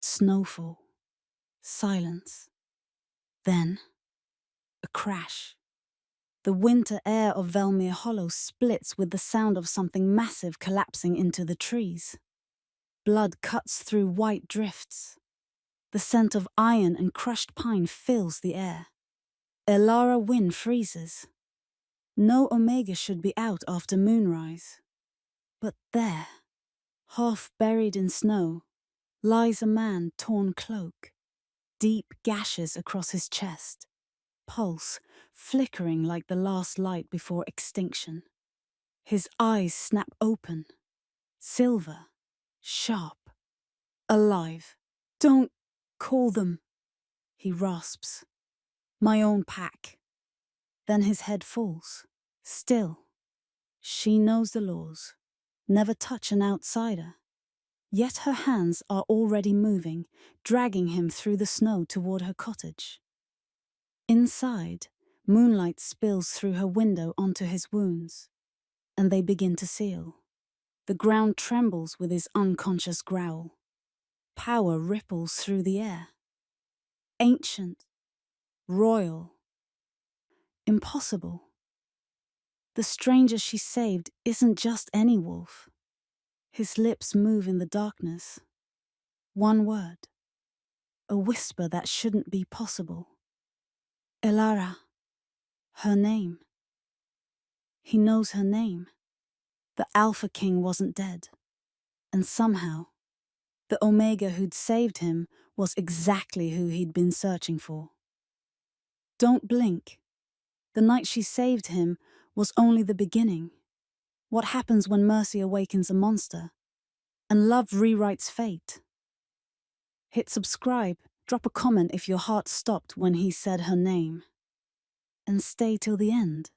Snowfall. Silence. Then, a crash. The winter air of Velmere Hollow splits with the sound of something massive collapsing into the trees. Blood cuts through white drifts. The scent of iron and crushed pine fills the air. Elara Wynn freezes. No Omega should be out after moonrise. But there, half buried in snow, lies a man torn cloak, deep gashes across his chest, pulse flickering like the last light before extinction. His eyes snap open, silver, sharp, alive. Don't call them, he rasps. My own pack. Then his head falls. Still, she knows the laws. Never touch an outsider. Yet her hands are already moving, dragging him through the snow toward her cottage. Inside, moonlight spills through her window onto his wounds, and they begin to seal. The ground trembles with his unconscious growl. Power ripples through the air. Ancient, royal, impossible. The stranger she saved isn't just any wolf. His lips move in the darkness. One word. A whisper that shouldn't be possible. Elara. Her name. He knows her name. The Alpha King wasn't dead. And somehow, the Omega who'd saved him was exactly who he'd been searching for. Don't blink. The night she saved him was only the beginning. What happens when mercy awakens a monster, and love rewrites fate? Hit subscribe, drop a comment if your heart stopped when he said her name. And stay till the end.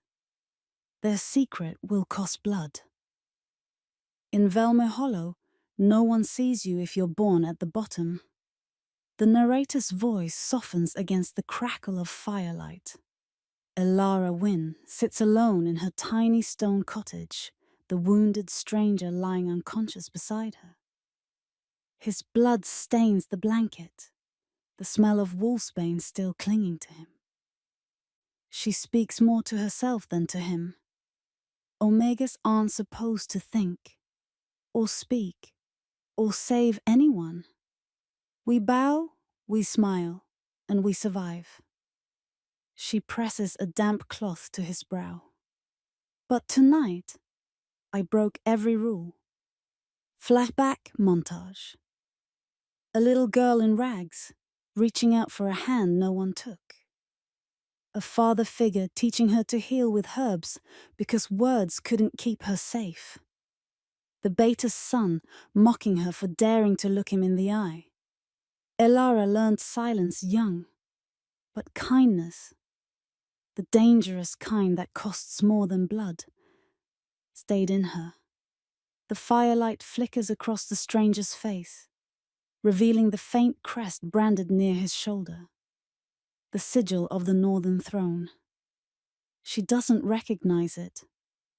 Their secret will cost blood. In Velmere Hollow, no one sees you if you're born at the bottom. The narrator's voice softens against the crackle of firelight. Elara Wynn sits alone in her tiny stone cottage, the wounded stranger lying unconscious beside her. His blood stains the blanket, the smell of wolfsbane still clinging to him. She speaks more to herself than to him. Omegas aren't supposed to think, or speak, or save anyone. We bow, we smile, and we survive. She presses a damp cloth to his brow. But tonight, I broke every rule. Flashback montage. A little girl in rags, reaching out for a hand no one took. A father figure teaching her to heal with herbs because words couldn't keep her safe. The Beta's son mocking her for daring to look him in the eye. Elara learned silence young, but kindness, the dangerous kind that costs more than blood, stayed in her. The firelight flickers across the stranger's face, revealing the faint crest branded near his shoulder, the sigil of the Northern Throne. She doesn't recognize it,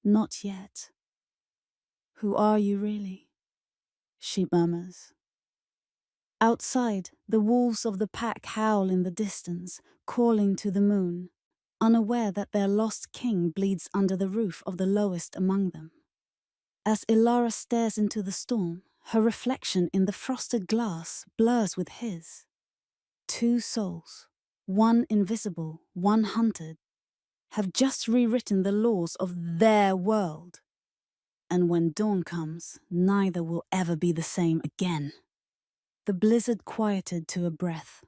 not yet. Who are you really? She murmurs. Outside, the wolves of the pack howl in the distance, calling to the moon, unaware that their lost king bleeds under the roof of the lowest among them. As Elara stares into the storm, her reflection in the frosted glass blurs with his. Two souls, one invisible, one hunted, have just rewritten the laws of their world. And when dawn comes, neither will ever be the same again. The blizzard quieted to a breath.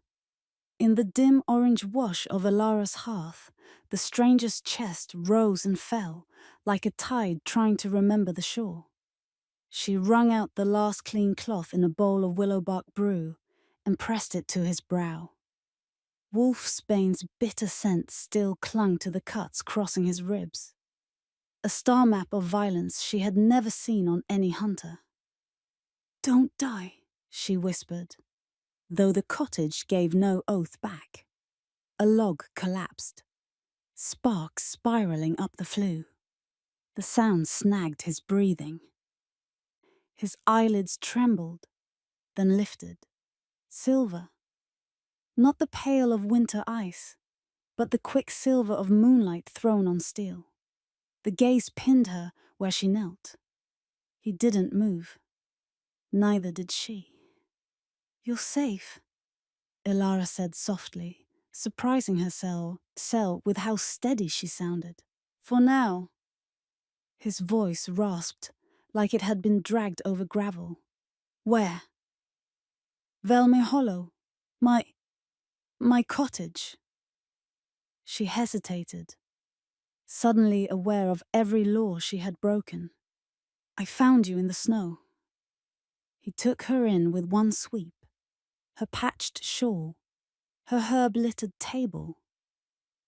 In the dim orange wash of Elara's hearth, the stranger's chest rose and fell, like a tide trying to remember the shore. She wrung out the last clean cloth in a bowl of willowbark brew and pressed it to his brow. Wolfsbane's bitter scent still clung to the cuts crossing his ribs. A star map of violence she had never seen on any hunter. "Don't die," she whispered, though the cottage gave no oath back. A log collapsed, sparks spiraling up the flue. The sound snagged his breathing. His eyelids trembled, then lifted, Silver. Not the pale of winter ice, but the quick silver of moonlight thrown on steel. The gaze pinned her where she knelt. He didn't move. Neither did she. "You're safe," Ilara said softly, surprising herself with how steady she sounded. "For now." His voice rasped, like it had been dragged over gravel. "Where?" "Velme Hollow. My cottage." She hesitated, suddenly aware of every law she had broken. "I found you in the snow." He took her in with one sweep. Her patched shawl, her herb-littered table,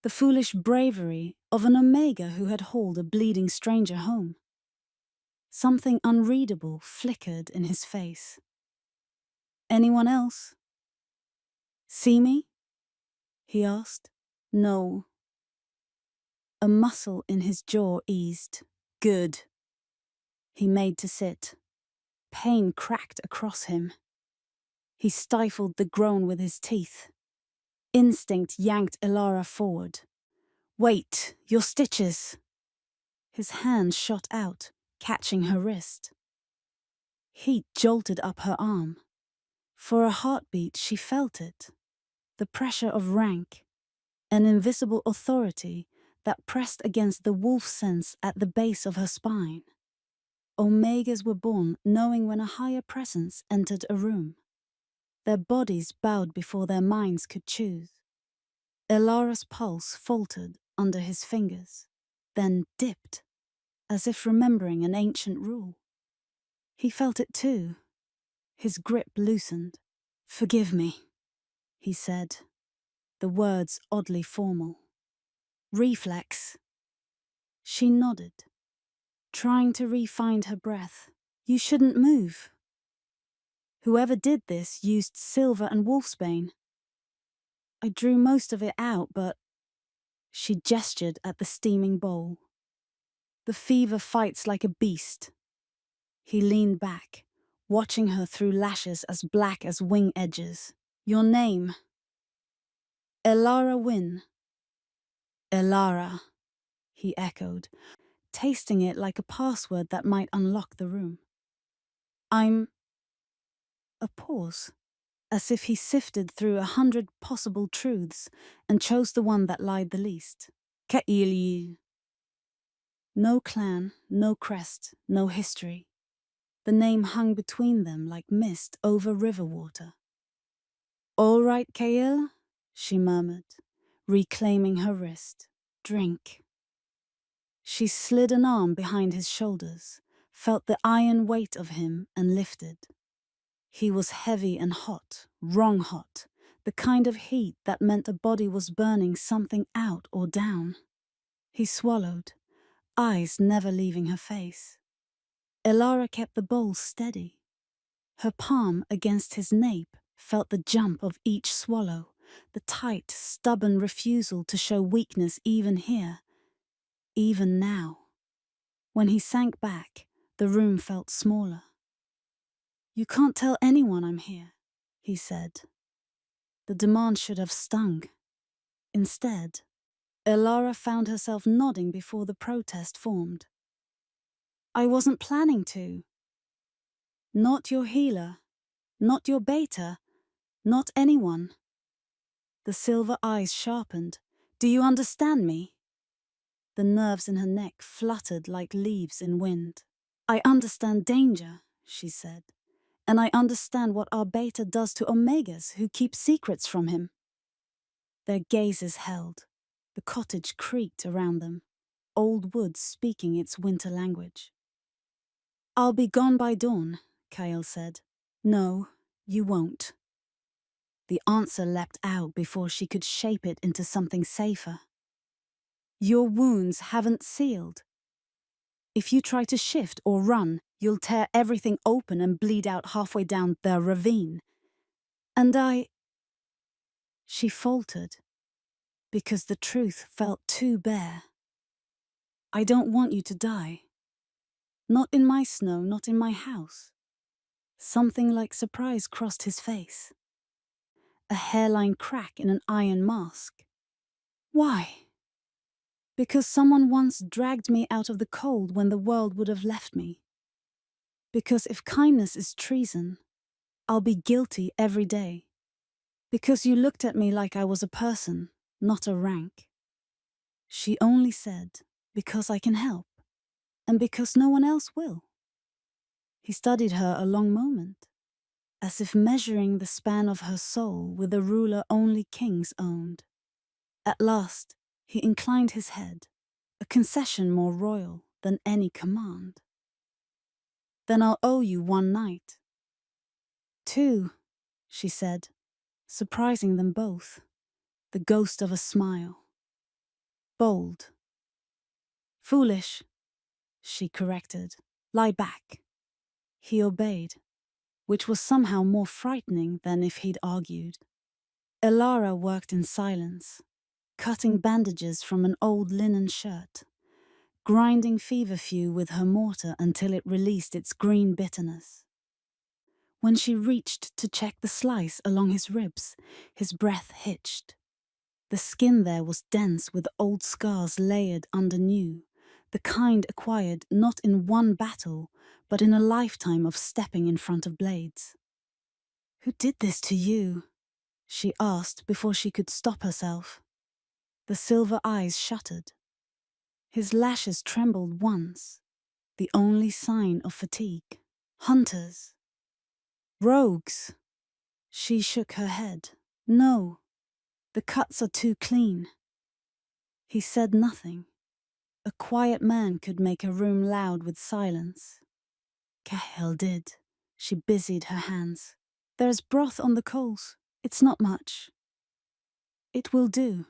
the foolish bravery of an Omega who had hauled a bleeding stranger home. Something unreadable flickered in his face. "Anyone else?" "See me?" he asked. "No." A muscle in his jaw eased. "Good." He made to sit. Pain cracked across him. He stifled the groan with his teeth. Instinct yanked Ilara forward. "Wait, your stitches!" His hand shot out, catching her wrist. Heat jolted up her arm. For a heartbeat, she felt it. The pressure of rank, an invisible authority that pressed against the wolf sense at the base of her spine. Omegas were born knowing when a higher presence entered a room. Their bodies bowed before their minds could choose. Ilara's pulse faltered under his fingers, then dipped, as if remembering an ancient rule. He felt it too. His grip loosened. "Forgive me," he said, the words oddly formal. "Reflex." She nodded, trying to re-find her breath. "You shouldn't move." "Whoever did this used silver and wolfsbane. I drew most of it out, but..." She gestured at the steaming bowl. "The fever fights like a beast." He leaned back, watching her through lashes as black as wing edges. "Your name?" "Ilara Wynn." "Ilara," he echoed, tasting it like a password that might unlock the room. "I'm..." A pause, as if he sifted through 100 possible truths and chose the one that lied the least. "Ka'ili." No clan, no crest, no history. The name hung between them like mist over river water. "All right, Kael," she murmured, reclaiming her wrist. "Drink." She slid an arm behind his shoulders, felt the iron weight of him, and lifted. He was heavy and hot, wrong hot, the kind of heat that meant a body was burning something out or down. He swallowed, eyes never leaving her face. Ilara kept the bowl steady. Her palm against his nape felt the jump of each swallow, the tight, stubborn refusal to show weakness even here, even now. When he sank back, the room felt smaller. "You can't tell anyone I'm here," he said. The demand should have stung. Instead, Ilara found herself nodding before the protest formed. "I wasn't planning to." "Not your healer, not your beta, not anyone." The silver eyes sharpened. "Do you understand me?" The nerves in her neck fluttered like leaves in wind. "I understand danger," she said, "and I understand what our beta does to Omegas who keep secrets from him." Their gazes held. The cottage creaked around them, old wood speaking its winter language. "I'll be gone by dawn," Kael said. "No, you won't." The answer leapt out before she could shape it into something safer. "Your wounds haven't sealed. If you try to shift or run, you'll tear everything open and bleed out halfway down the ravine. And She faltered, because the truth felt too bare. "I don't want you to die. Not in my snow, not in my house." Something like surprise crossed his face. a hairline crack in an iron mask. Why? Because someone once dragged me out of the cold when the world would have left me. Because if kindness is treason, I'll be guilty every day. Because you looked at me like I was a person, not a rank. She only said, because I can help, and because no one else will. He studied her a long moment, as if measuring the span of her soul with a ruler only kings owned. At last, he inclined his head, a concession more royal than any command. Then I'll owe you one night. 2, she said, surprising them both, the ghost of a smile. Bold. Foolish, she corrected. Lie back. He obeyed, which was somehow more frightening than if he'd argued. Elara worked in silence, cutting bandages from an old linen shirt, grinding feverfew with her mortar until it released its green bitterness. When she reached to check the slice along his ribs, his breath hitched. The skin there was dense with old scars layered under new, the kind acquired not in one battle, but in a lifetime of stepping in front of blades. Who did this to you? She asked before she could stop herself. The silver eyes shuttered. His lashes trembled once, the only sign of fatigue. Hunters. Rogues. She shook her head. No, the cuts are too clean. He said nothing. A quiet man could make a room loud with silence. Cahill did. She busied her hands. There's broth on the coals. It's not much. It will do.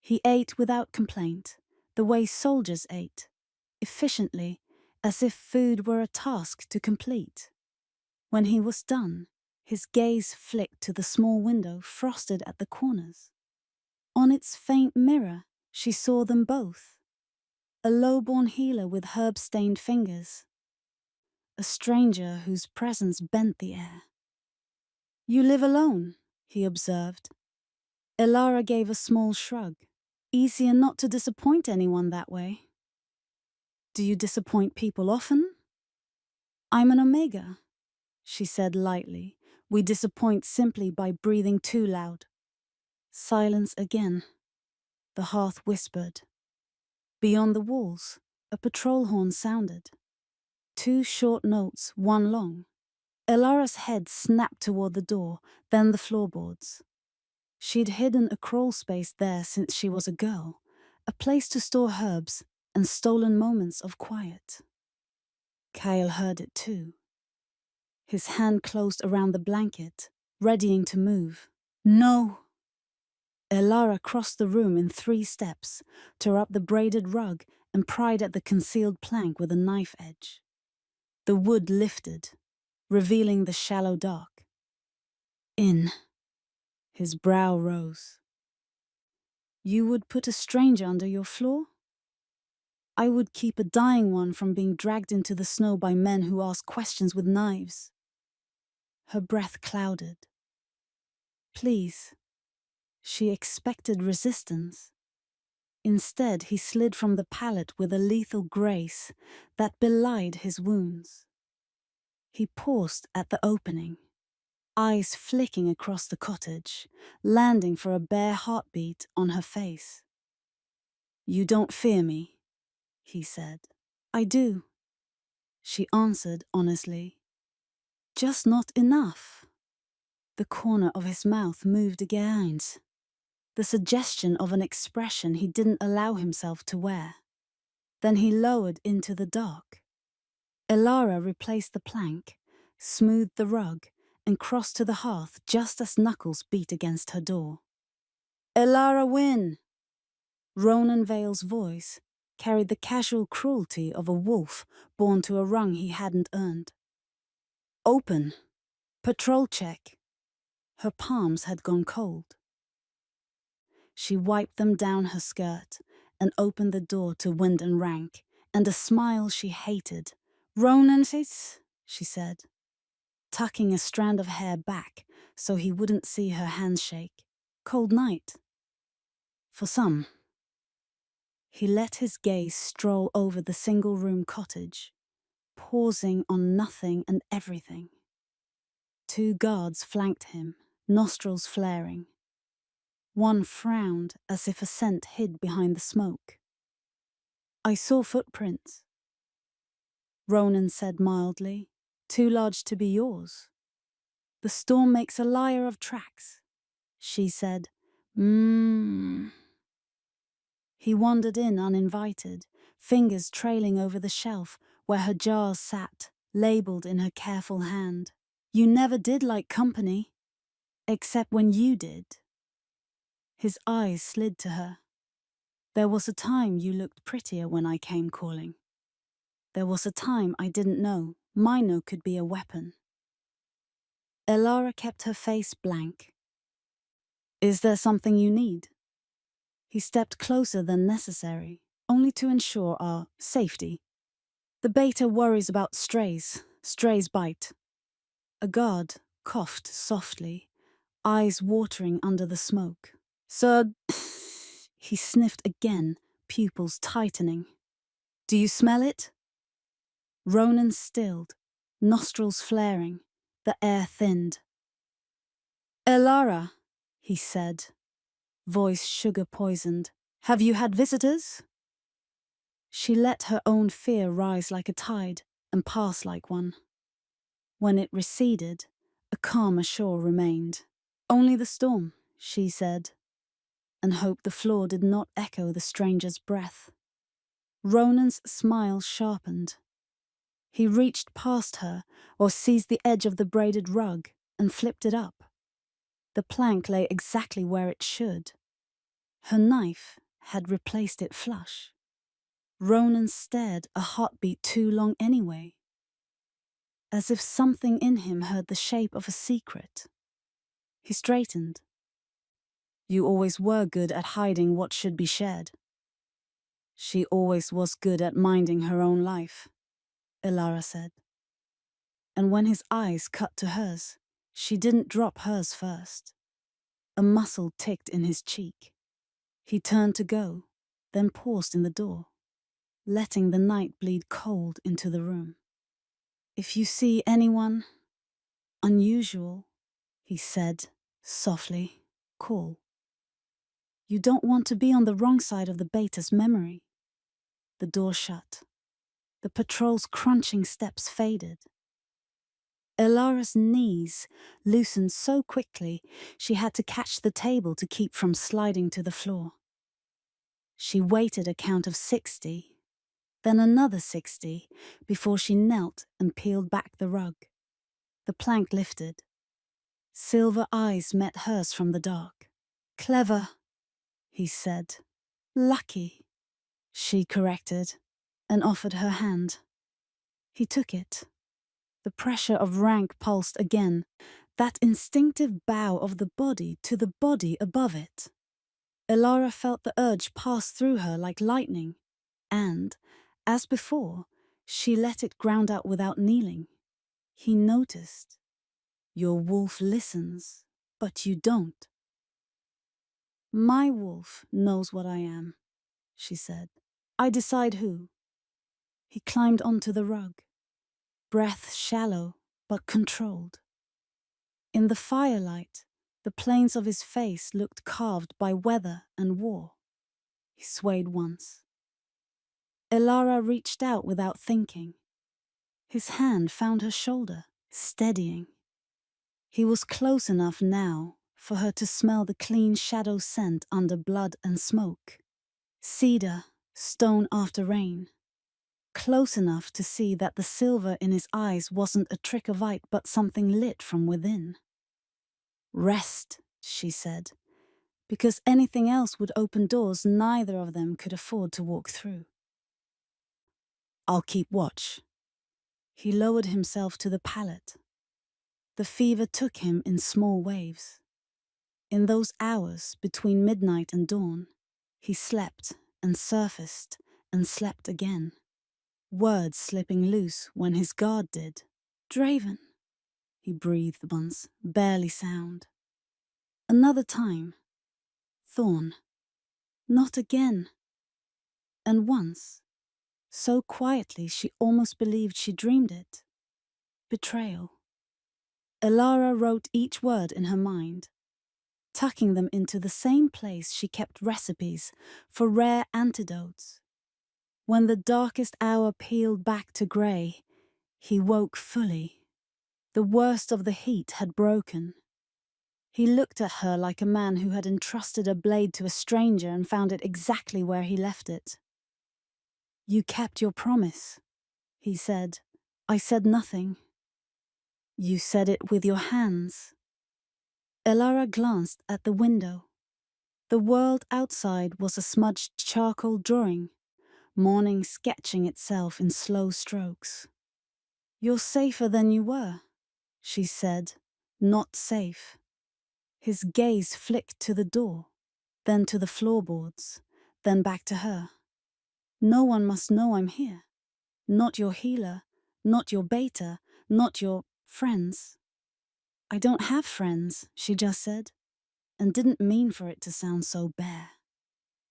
He ate without complaint, the way soldiers ate, efficiently, as if food were a task to complete. When he was done, his gaze flicked to the small window frosted at the corners. On its faint mirror, she saw them both. A low-born healer with herb-stained fingers. A stranger whose presence bent the air. You live alone, he observed. Elara gave a small shrug. Easier not to disappoint anyone that way. Do you disappoint people often? I'm an Omega, she said lightly. We disappoint simply by breathing too loud. Silence again. The hearth whispered. Beyond the walls, a patrol horn sounded. 2 short notes, 1 long. Elara's head snapped toward the door, then the floorboards. She'd hidden a crawl space there since she was a girl, a place to store herbs and stolen moments of quiet. Kyle heard it too. His hand closed around the blanket, readying to move. No! Elara crossed the room in 3 steps, tore up the braided rug and pried at the concealed plank with a knife edge. The wood lifted, revealing the shallow dark. In. His brow rose. You would put a stranger under your floor? I would keep a dying one from being dragged into the snow by men who ask questions with knives. Her breath clouded. Please. She expected resistance. Instead, he slid from the pallet with a lethal grace that belied his wounds. He paused at the opening, eyes flicking across the cottage, landing for a bare heartbeat on her face. You don't fear me, he said. I do, she answered honestly. Just not enough. The corner of his mouth moved again, the suggestion of an expression he didn't allow himself to wear. Then he lowered into the dark. Elara replaced the plank, smoothed the rug, and crossed to the hearth just as knuckles beat against her door. Elara win! Ronan Vale's voice carried the casual cruelty of a wolf born to a rung he hadn't earned. Open. Patrol check. Her palms had gone cold. She wiped them down her skirt and opened the door to wind and rank, and a smile she hated. Ronan, she said. tucking a strand of hair back so he wouldn't see her hands shake. Cold night. For some. He let his gaze stroll over the single-room cottage, pausing on nothing and everything. 2 guards flanked him, nostrils flaring. One frowned as if a scent hid behind the smoke. I saw footprints, Ronan said mildly, too large to be yours. The storm makes a liar of tracks, she said. He wandered in uninvited, fingers trailing over the shelf where her jars sat, labeled in her careful hand. You never did like company, except when you did. His eyes slid to her. There was a time you looked prettier when I came calling. There was a time I didn't know my no could be a weapon. Elara kept her face blank. Is there something you need? He stepped closer than necessary, only to ensure our safety. The beta worries about strays. Strays bite. A guard coughed softly, eyes watering under the smoke. Sir, he sniffed again, pupils tightening. Do you smell it? Ronan stilled, nostrils flaring, the air thinned. Elara, he said, voice sugar-poisoned. Have you had visitors? She let her own fear rise like a tide and pass like one. When it receded, a calmer shore remained. Only the storm, she said, and hoped the floor did not echo the stranger's breath. Ronan's smile sharpened. He reached past her or seized the edge of the braided rug and flipped it up. The plank lay exactly where it should. Her knife had replaced it flush. Ronan stared a heartbeat too long anyway, as if something in him heard the shape of a secret. He straightened. You always were good at hiding what should be shared. She always was good at minding her own life, Elara said. And when his eyes cut to hers, she didn't drop hers first. A muscle ticked in his cheek. He turned to go, then paused in the door, letting the night bleed cold into the room. If you see anyone unusual, he said softly, call. You don't want to be on the wrong side of the beta's memory. The door shut. The patrol's crunching steps faded. Elara's knees loosened so quickly she had to catch the table to keep from sliding to the floor. She waited a count of 60, then another 60, before she knelt and peeled back the rug. The plank lifted. Silver eyes met hers from the dark. Clever, he said. Lucky, she corrected, and offered her hand. He took it. The pressure of rank pulsed again, that instinctive bow of the body to the body above it. Elara felt the urge pass through her like lightning, and, as before, she let it ground out without kneeling. He noticed. Your wolf listens, but you don't. My wolf knows what I am, she said. I decide who. He climbed onto the rug, breath shallow but controlled. In the firelight, the planes of his face looked carved by weather and war. He swayed once. Elara reached out without thinking. His hand found her shoulder, steadying. He was close enough now for her to smell the clean shadow scent under blood and smoke. Cedar, stone after rain. Close enough to see that the silver in his eyes wasn't a trick of light but something lit from within. Rest, she said, because anything else would open doors neither of them could afford to walk through. I'll keep watch. He lowered himself to the pallet. The fever took him in small waves. In those hours between midnight and dawn, he slept and surfaced and slept again. Words slipping loose when his guard did. Draven, he breathed once, barely sound. Another time. Thorn. Not again. And once, so quietly she almost believed she dreamed it. Betrayal. Elara wrote each word in her mind, tucking them into the same place she kept recipes for rare antidotes. When the darkest hour peeled back to grey, he woke fully. The worst of the heat had broken. He looked at her like a man who had entrusted a blade to a stranger and found it exactly where he left it. "You kept your promise," he said. "I said nothing." "You said it with your hands." Elara glanced at the window. The world outside was a smudged charcoal drawing, morning sketching itself in slow strokes. "You're safer than you were," she said. "Not safe." His gaze flicked to the door, then to the floorboards, then back to her. "No one must know I'm here. Not your healer, not your beta, not your friends." "I don't have friends," she just said, and didn't mean for it to sound so bare.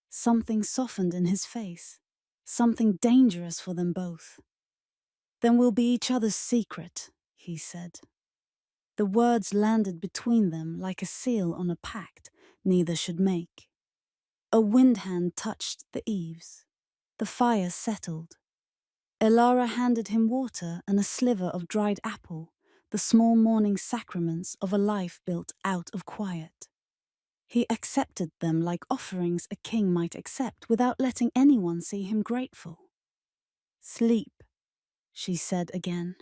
Something softened in his face, something dangerous for them both. "Then we'll be each other's secret," he said. The words landed between them like a seal on a pact neither should make. A wind hand touched the eaves. The fire settled. Elara handed him water and a sliver of dried apple, the small morning sacraments of a life built out of quiet. He accepted them like offerings a king might accept without letting anyone see him grateful. "Sleep," she said again.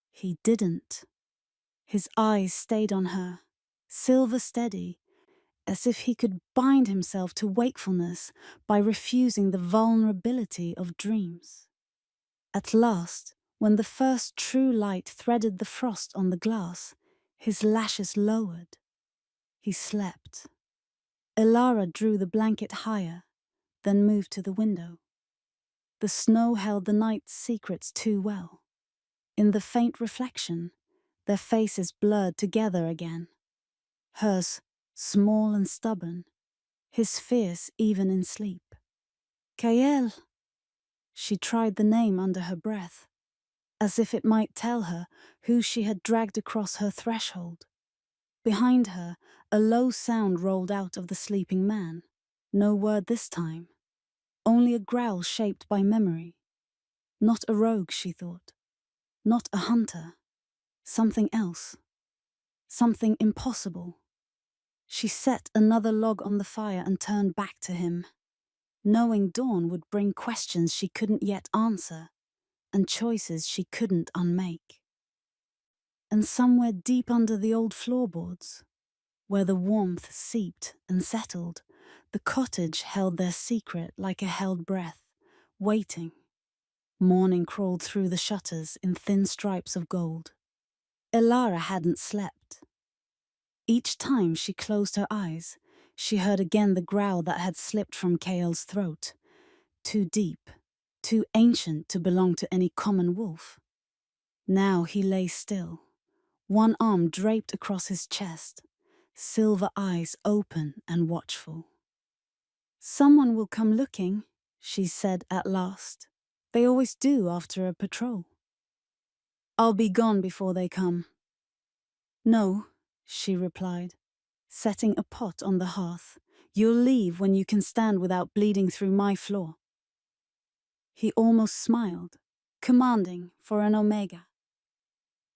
He didn't. His eyes stayed on her, silver steady, as if he could bind himself to wakefulness by refusing the vulnerability of dreams. At last, when the first true light threaded the frost on the glass, his lashes lowered. He slept. Elara drew the blanket higher, then moved to the window. The snow held the night's secrets too well. In the faint reflection, their faces blurred together again. Hers, small and stubborn, his fierce even in sleep. "Kael!" She tried the name under her breath, as if it might tell her who she had dragged across her threshold. Behind her, a low sound rolled out of the sleeping man. No word this time, only a growl shaped by memory. Not a rogue, she thought. Not a hunter. Something else. Something impossible. She set another log on the fire and turned back to him, knowing dawn would bring questions she couldn't yet answer, and choices she couldn't unmake. And somewhere deep under the old floorboards, where the warmth seeped and settled, the cottage held their secret like a held breath, waiting. Morning crawled through the shutters in thin stripes of gold. Elara hadn't slept. Each time she closed her eyes, she heard again the growl that had slipped from Kael's throat. Too deep, too ancient to belong to any common wolf. Now he lay still, one arm draped across his chest, silver eyes open and watchful. "Someone will come looking," she said at last. "They always do after a patrol." "I'll be gone before they come." "No," she replied, setting a pot on the hearth. "You'll leave when you can stand without bleeding through my floor." He almost smiled, commanding for an omega.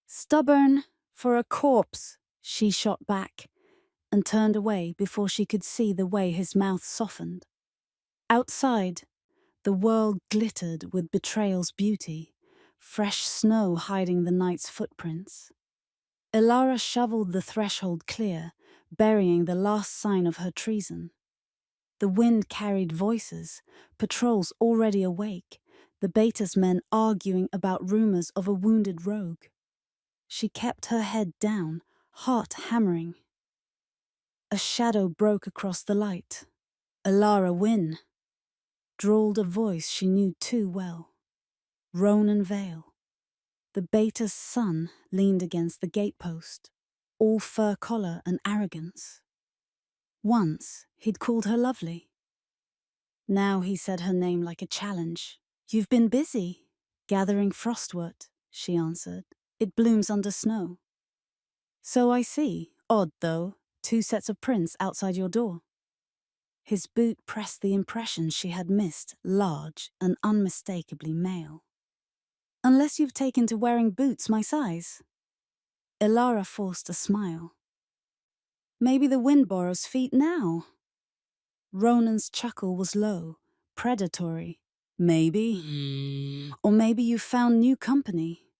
"Stubborn for a corpse," she shot back, and turned away before she could see the way his mouth softened. Outside, the world glittered with betrayal's beauty, fresh snow hiding the night's footprints. Elara shoveled the threshold clear, burying the last sign of her treason. The wind carried voices, patrols already awake, the Beta's men arguing about rumors of a wounded rogue. She kept her head down, heart hammering. A shadow broke across the light. "Elara win," drawled a voice she knew too well. Ronan Vale. The beta's son leaned against the gatepost, all fur collar and arrogance. Once, he'd called her lovely. Now he said her name like a challenge. "You've been busy." "Gathering frostwort," she answered. "It blooms under snow." "So I see. Odd, though. 2 sets of prints outside your door." His boot pressed the impression she had missed, large and unmistakably male. "Unless you've taken to wearing boots my size." Ilara forced a smile. "Maybe the wind borrows feet now." Ronan's chuckle was low, predatory. "Maybe. Or maybe you found new company.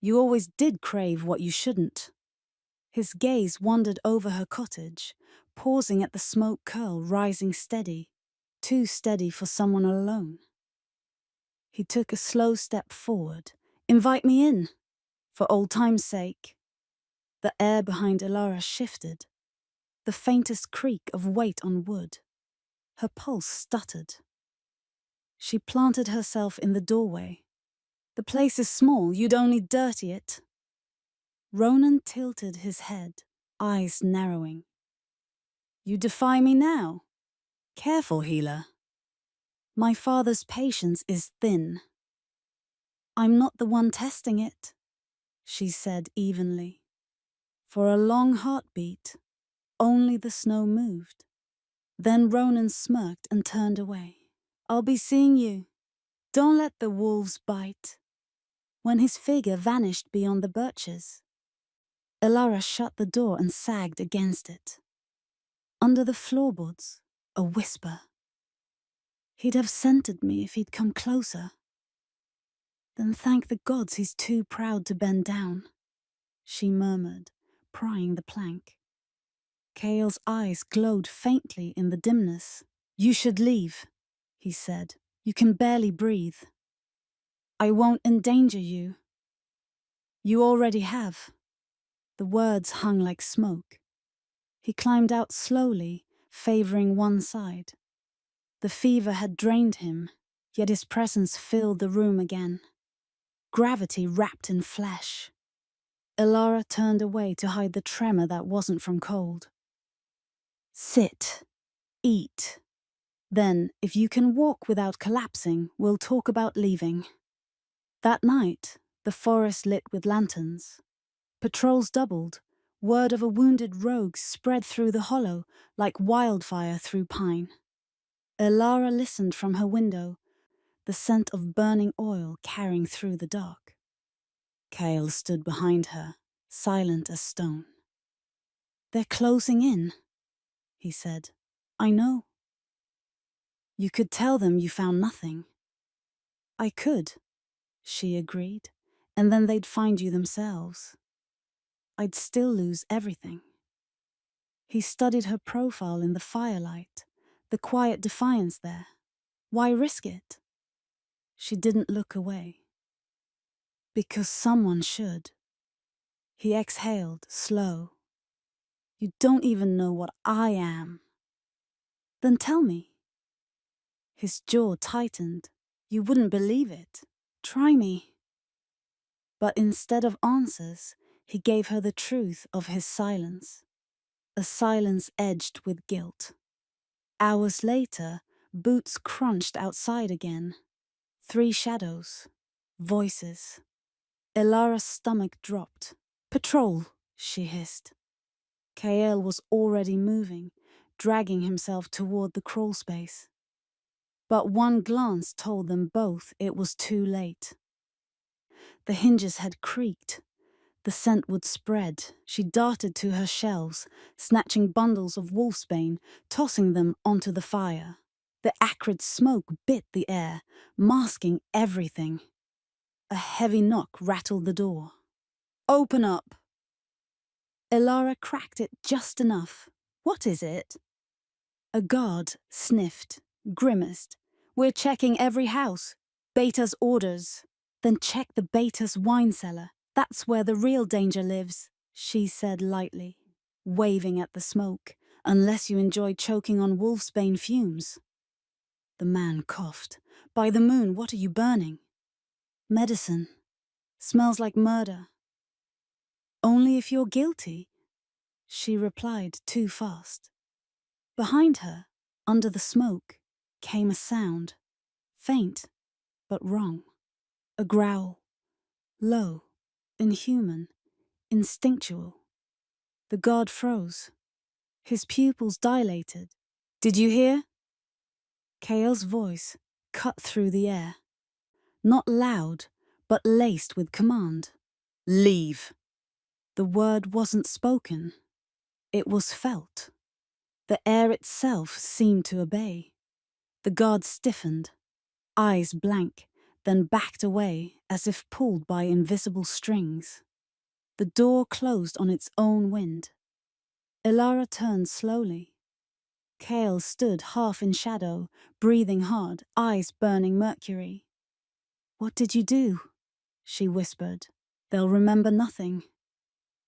You always did crave what you shouldn't." His gaze wandered over her cottage, pausing at the smoke curl rising steady, too steady for someone alone. He took a slow step forward. "Invite me in, for old time's sake." The air behind Ilara shifted, the faintest creak of weight on wood. Her pulse stuttered. She planted herself in the doorway. "The place is small, you'd only dirty it." Ronan tilted his head, eyes narrowing. "You defy me now? Careful, healer. My father's patience is thin." "I'm not the one testing it," she said evenly. For a long heartbeat, only the snow moved. Then Ronan smirked and turned away. "I'll be seeing you. Don't let the wolves bite." When his figure vanished beyond the birches, Ilara shut the door and sagged against it. Under the floorboards, a whisper. "He'd have scented me if he'd come closer." "Then thank the gods he's too proud to bend down," she murmured, prying the plank. Kael's eyes glowed faintly in the dimness. "You should leave," he said. "You can barely breathe." "I won't endanger you." "You already have." The words hung like smoke. He climbed out slowly, favoring one side. The fever had drained him, yet his presence filled the room again. Gravity wrapped in flesh. Ilara turned away to hide the tremor that wasn't from cold. "Sit. Eat. Then, if you can walk without collapsing, we'll talk about leaving." That night, the forest lit with lanterns. Patrols doubled. Word of a wounded rogue spread through the hollow like wildfire through pine. Ilara listened from her window, the scent of burning oil carrying through the dark. Kael stood behind her, silent as stone. "They're closing in," he said. "I know." "You could tell them you found nothing." "I could," she agreed, "and then they'd find you themselves. I'd still lose everything." He studied her profile in the firelight, the quiet defiance there. Why risk it? She didn't look away. "Because someone should." He exhaled, slow. "You don't even know what I am." "Then tell me." His jaw tightened. "You wouldn't believe it. Try me." But instead of answers, he gave her the truth of his silence. A silence edged with guilt. Hours later, boots crunched outside again. 3 shadows. Voices. Ilara's stomach dropped. "Patrol," she hissed. Kael was already moving, dragging himself toward the crawl space. But one glance told them both it was too late. The hinges had creaked. The scent would spread. She darted to her shelves, snatching bundles of wolfsbane, tossing them onto the fire. The acrid smoke bit the air, masking everything. A heavy knock rattled the door. "Open up." Ilara cracked it just enough. "What is it?" A guard sniffed, grimaced. "We're checking every house. Beta's orders." "Then check the Beta's wine cellar. That's where the real danger lives," she said lightly, waving at the smoke. "Unless you enjoy choking on wolfsbane fumes." The man coughed. "By the moon, what are you burning?" "Medicine." Smells like murder. Only if you're guilty, she replied too fast. Behind her, under the smoke, came a sound, faint but wrong. A growl, low, inhuman, instinctual. The guard froze. His pupils dilated. Did you hear? Kael's voice cut through the air. Not loud, but laced with command. Leave. The word wasn't spoken. It was felt. The air itself seemed to obey. The guard stiffened, eyes blank, then backed away as if pulled by invisible strings. The door closed on its own wind. Ilara turned slowly. Kael stood half in shadow, breathing hard, eyes burning mercury. What did you do? She whispered. They'll remember nothing,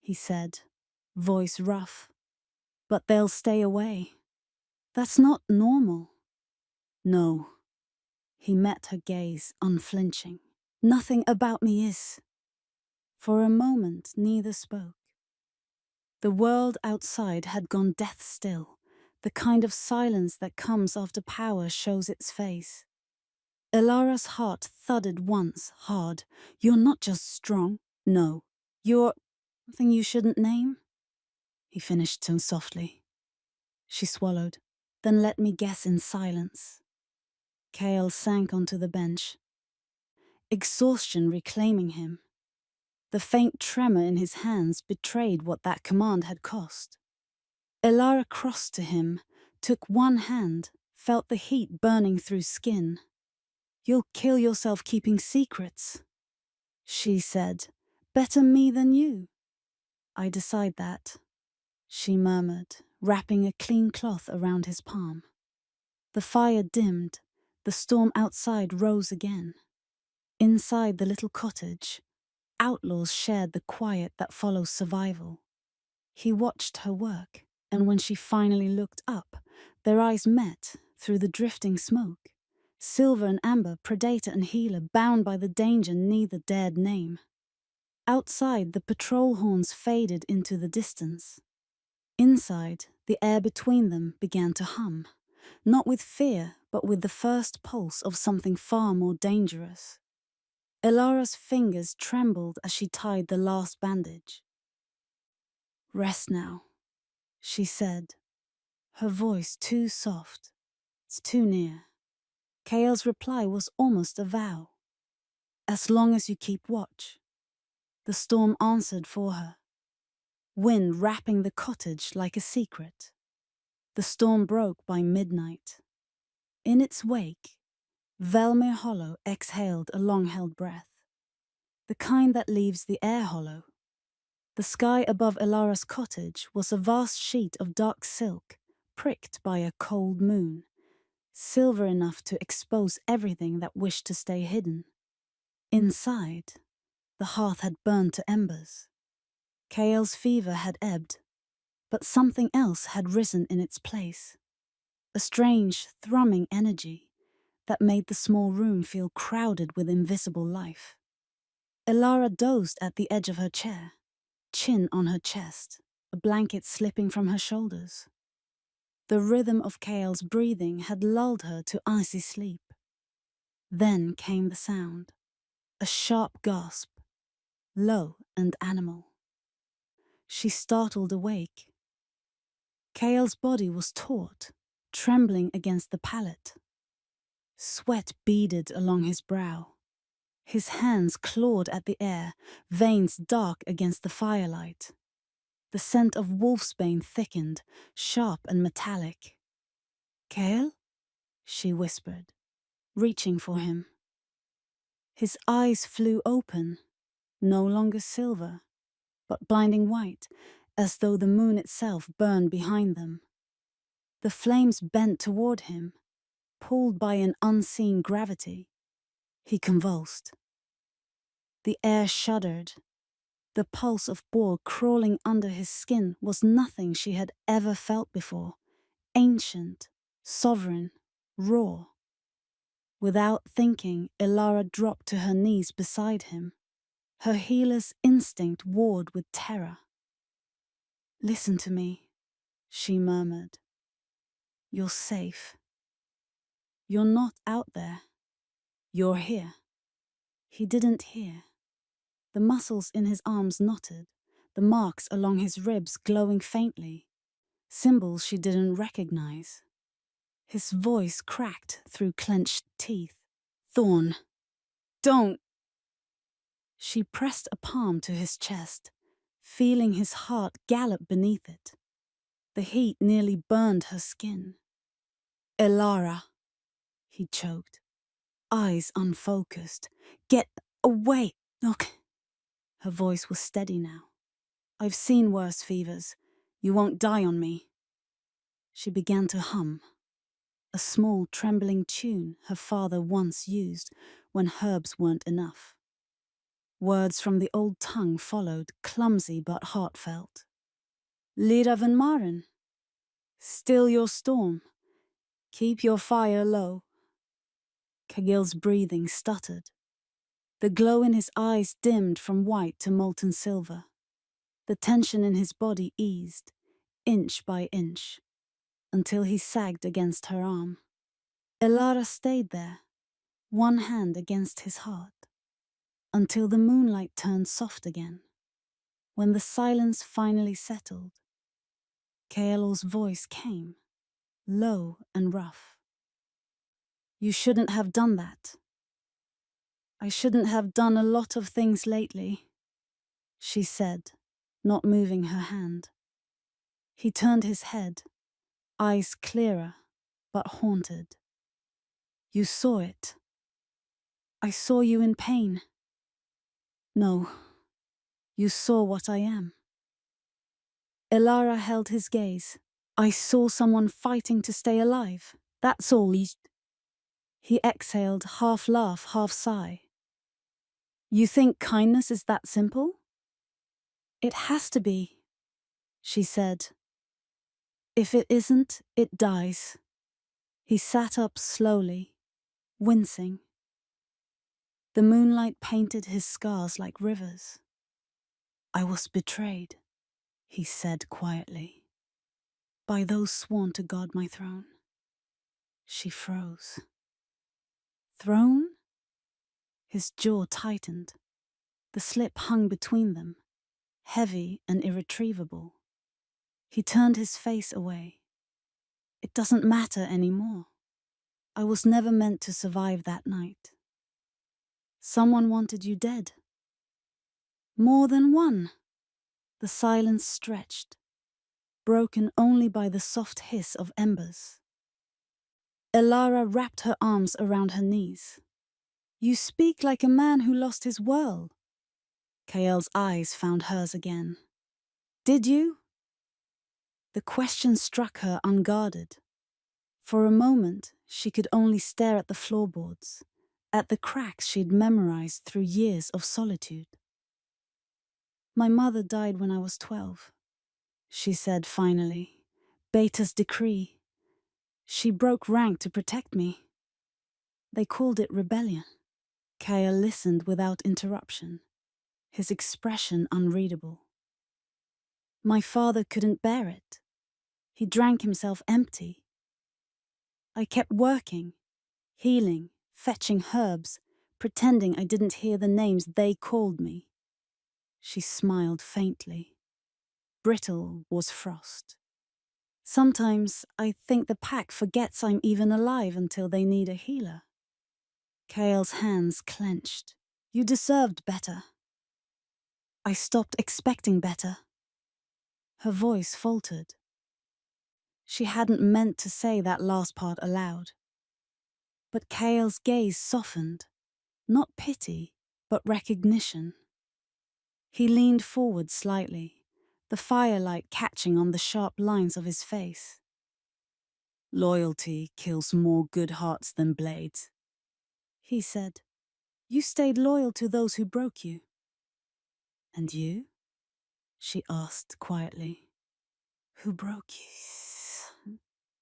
he said, voice rough. But they'll stay away. That's not normal. No. He met her gaze, unflinching. Nothing about me is. For a moment, neither spoke. The world outside had gone death still, the kind of silence that comes after power shows its face. Ilara's heart thudded once, hard. You're not just strong. No. You're something you shouldn't name? He finished so softly. She swallowed, then let me guess in silence. Kael sank onto the bench, exhaustion reclaiming him. The faint tremor in his hands betrayed what that command had cost. Ilara crossed to him, took one hand, felt the heat burning through skin. You'll kill yourself keeping secrets, she said. Better me than you. I decide that, she murmured, wrapping a clean cloth around his palm. The fire dimmed, the storm outside rose again. Inside the little cottage, outlaws shared the quiet that follows survival. He watched her work, and when she finally looked up, their eyes met through the drifting smoke. Silver and amber, predator and healer, bound by the danger neither dared name. Outside, the patrol horns faded into the distance. Inside, the air between them began to hum, not with fear, but with the first pulse of something far more dangerous. Ilara's fingers trembled as she tied the last bandage. Rest now, she said, her voice too soft. It's too near. Kael's reply was almost a vow. As long as you keep watch. The storm answered for her. Wind wrapping the cottage like a secret. The storm broke by midnight. In its wake, Velmir Hollow exhaled a long-held breath. The kind that leaves the air hollow. The sky above Ilara's cottage was a vast sheet of dark silk, pricked by a cold moon, silver enough to expose everything that wished to stay hidden. Inside, the hearth had burned to embers. Kael's fever had ebbed, but something else had risen in its place. A strange, thrumming energy that made the small room feel crowded with invisible life. Ilara dozed at the edge of her chair, chin on her chest, a blanket slipping from her shoulders. The rhythm of Kael's breathing had lulled her to icy sleep. Then came the sound, a sharp gasp, low and animal. She startled awake. Kael's body was taut, trembling against the pallet. Sweat beaded along his brow. His hands clawed at the air, veins dark against the firelight. The scent of wolfsbane thickened, sharp and metallic. Kael? She whispered, reaching for him. His eyes flew open, no longer silver, but blinding white, as though the moon itself burned behind them. The flames bent toward him, pulled by an unseen gravity. He convulsed. The air shuddered. The pulse of Boar crawling under his skin was nothing she had ever felt before. Ancient, sovereign, raw. Without thinking, Ilara dropped to her knees beside him. Her healer's instinct warred with terror. "Listen to me," she murmured. "You're safe. You're not out there. You're here." He didn't hear. The muscles in his arms knotted, the marks along his ribs glowing faintly, symbols she didn't recognize. His voice cracked through clenched teeth. "Thorn, don't!" She pressed a palm to his chest, feeling his heart gallop beneath it. The heat nearly burned her skin. "Elara," he choked, eyes unfocused. "Get away!" Look. Her voice was steady now. "I've seen worse fevers. You won't die on me." She began to hum, a small trembling tune her father once used when herbs weren't enough. Words from the old tongue followed, clumsy but heartfelt. "Lira van Maren. Still your storm. Keep your fire low." Kagil's breathing stuttered. The glow in his eyes dimmed from white to molten silver. The tension in his body eased, inch by inch, until he sagged against her arm. Elara stayed there, one hand against his heart, until the moonlight turned soft again. When the silence finally settled, Kael's voice came, low and rough. "You shouldn't have done that. I shouldn't have done a lot of things lately," she said, not moving her hand. He turned his head, eyes clearer, but haunted. "You saw it. I saw you in pain. No, you saw what I am." Elara held his gaze. "I saw someone fighting to stay alive. That's all." He exhaled, half laugh, half sigh. "You think kindness is that simple?" "It has to be," she said. "If it isn't, it dies." He sat up slowly, wincing. The moonlight painted his scars like rivers. "I was betrayed," he said quietly, "by those sworn to guard my throne." She froze. "Throne?" His jaw tightened. The slip hung between them, heavy and irretrievable. He turned his face away. "It doesn't matter anymore. I was never meant to survive that night." "Someone wanted you dead." "More than one." The silence stretched, broken only by the soft hiss of embers. Elara wrapped her arms around her knees. "You speak like a man who lost his world." Kael's eyes found hers again. "Did you?" The question struck her unguarded. For a moment, she could only stare at the floorboards, at the cracks she'd memorized through years of solitude. "My mother died when I was 12, she said finally. "Beta's decree. She broke rank to protect me. They called it rebellion." Kael listened without interruption, his expression unreadable. "My father couldn't bear it. He drank himself empty. I kept working, healing, fetching herbs, pretending I didn't hear the names they called me." She smiled faintly. Brittle was frost. "Sometimes I think the pack forgets I'm even alive until they need a healer." Kael's hands clenched. "You deserved better." "I stopped expecting better." Her voice faltered. She hadn't meant to say that last part aloud. But Kael's gaze softened, not pity, but recognition. He leaned forward slightly, the firelight catching on the sharp lines of his face. "Loyalty kills more good hearts than blades," he said. "You stayed loyal to those who broke you." "And you?" she asked quietly. "Who broke you?"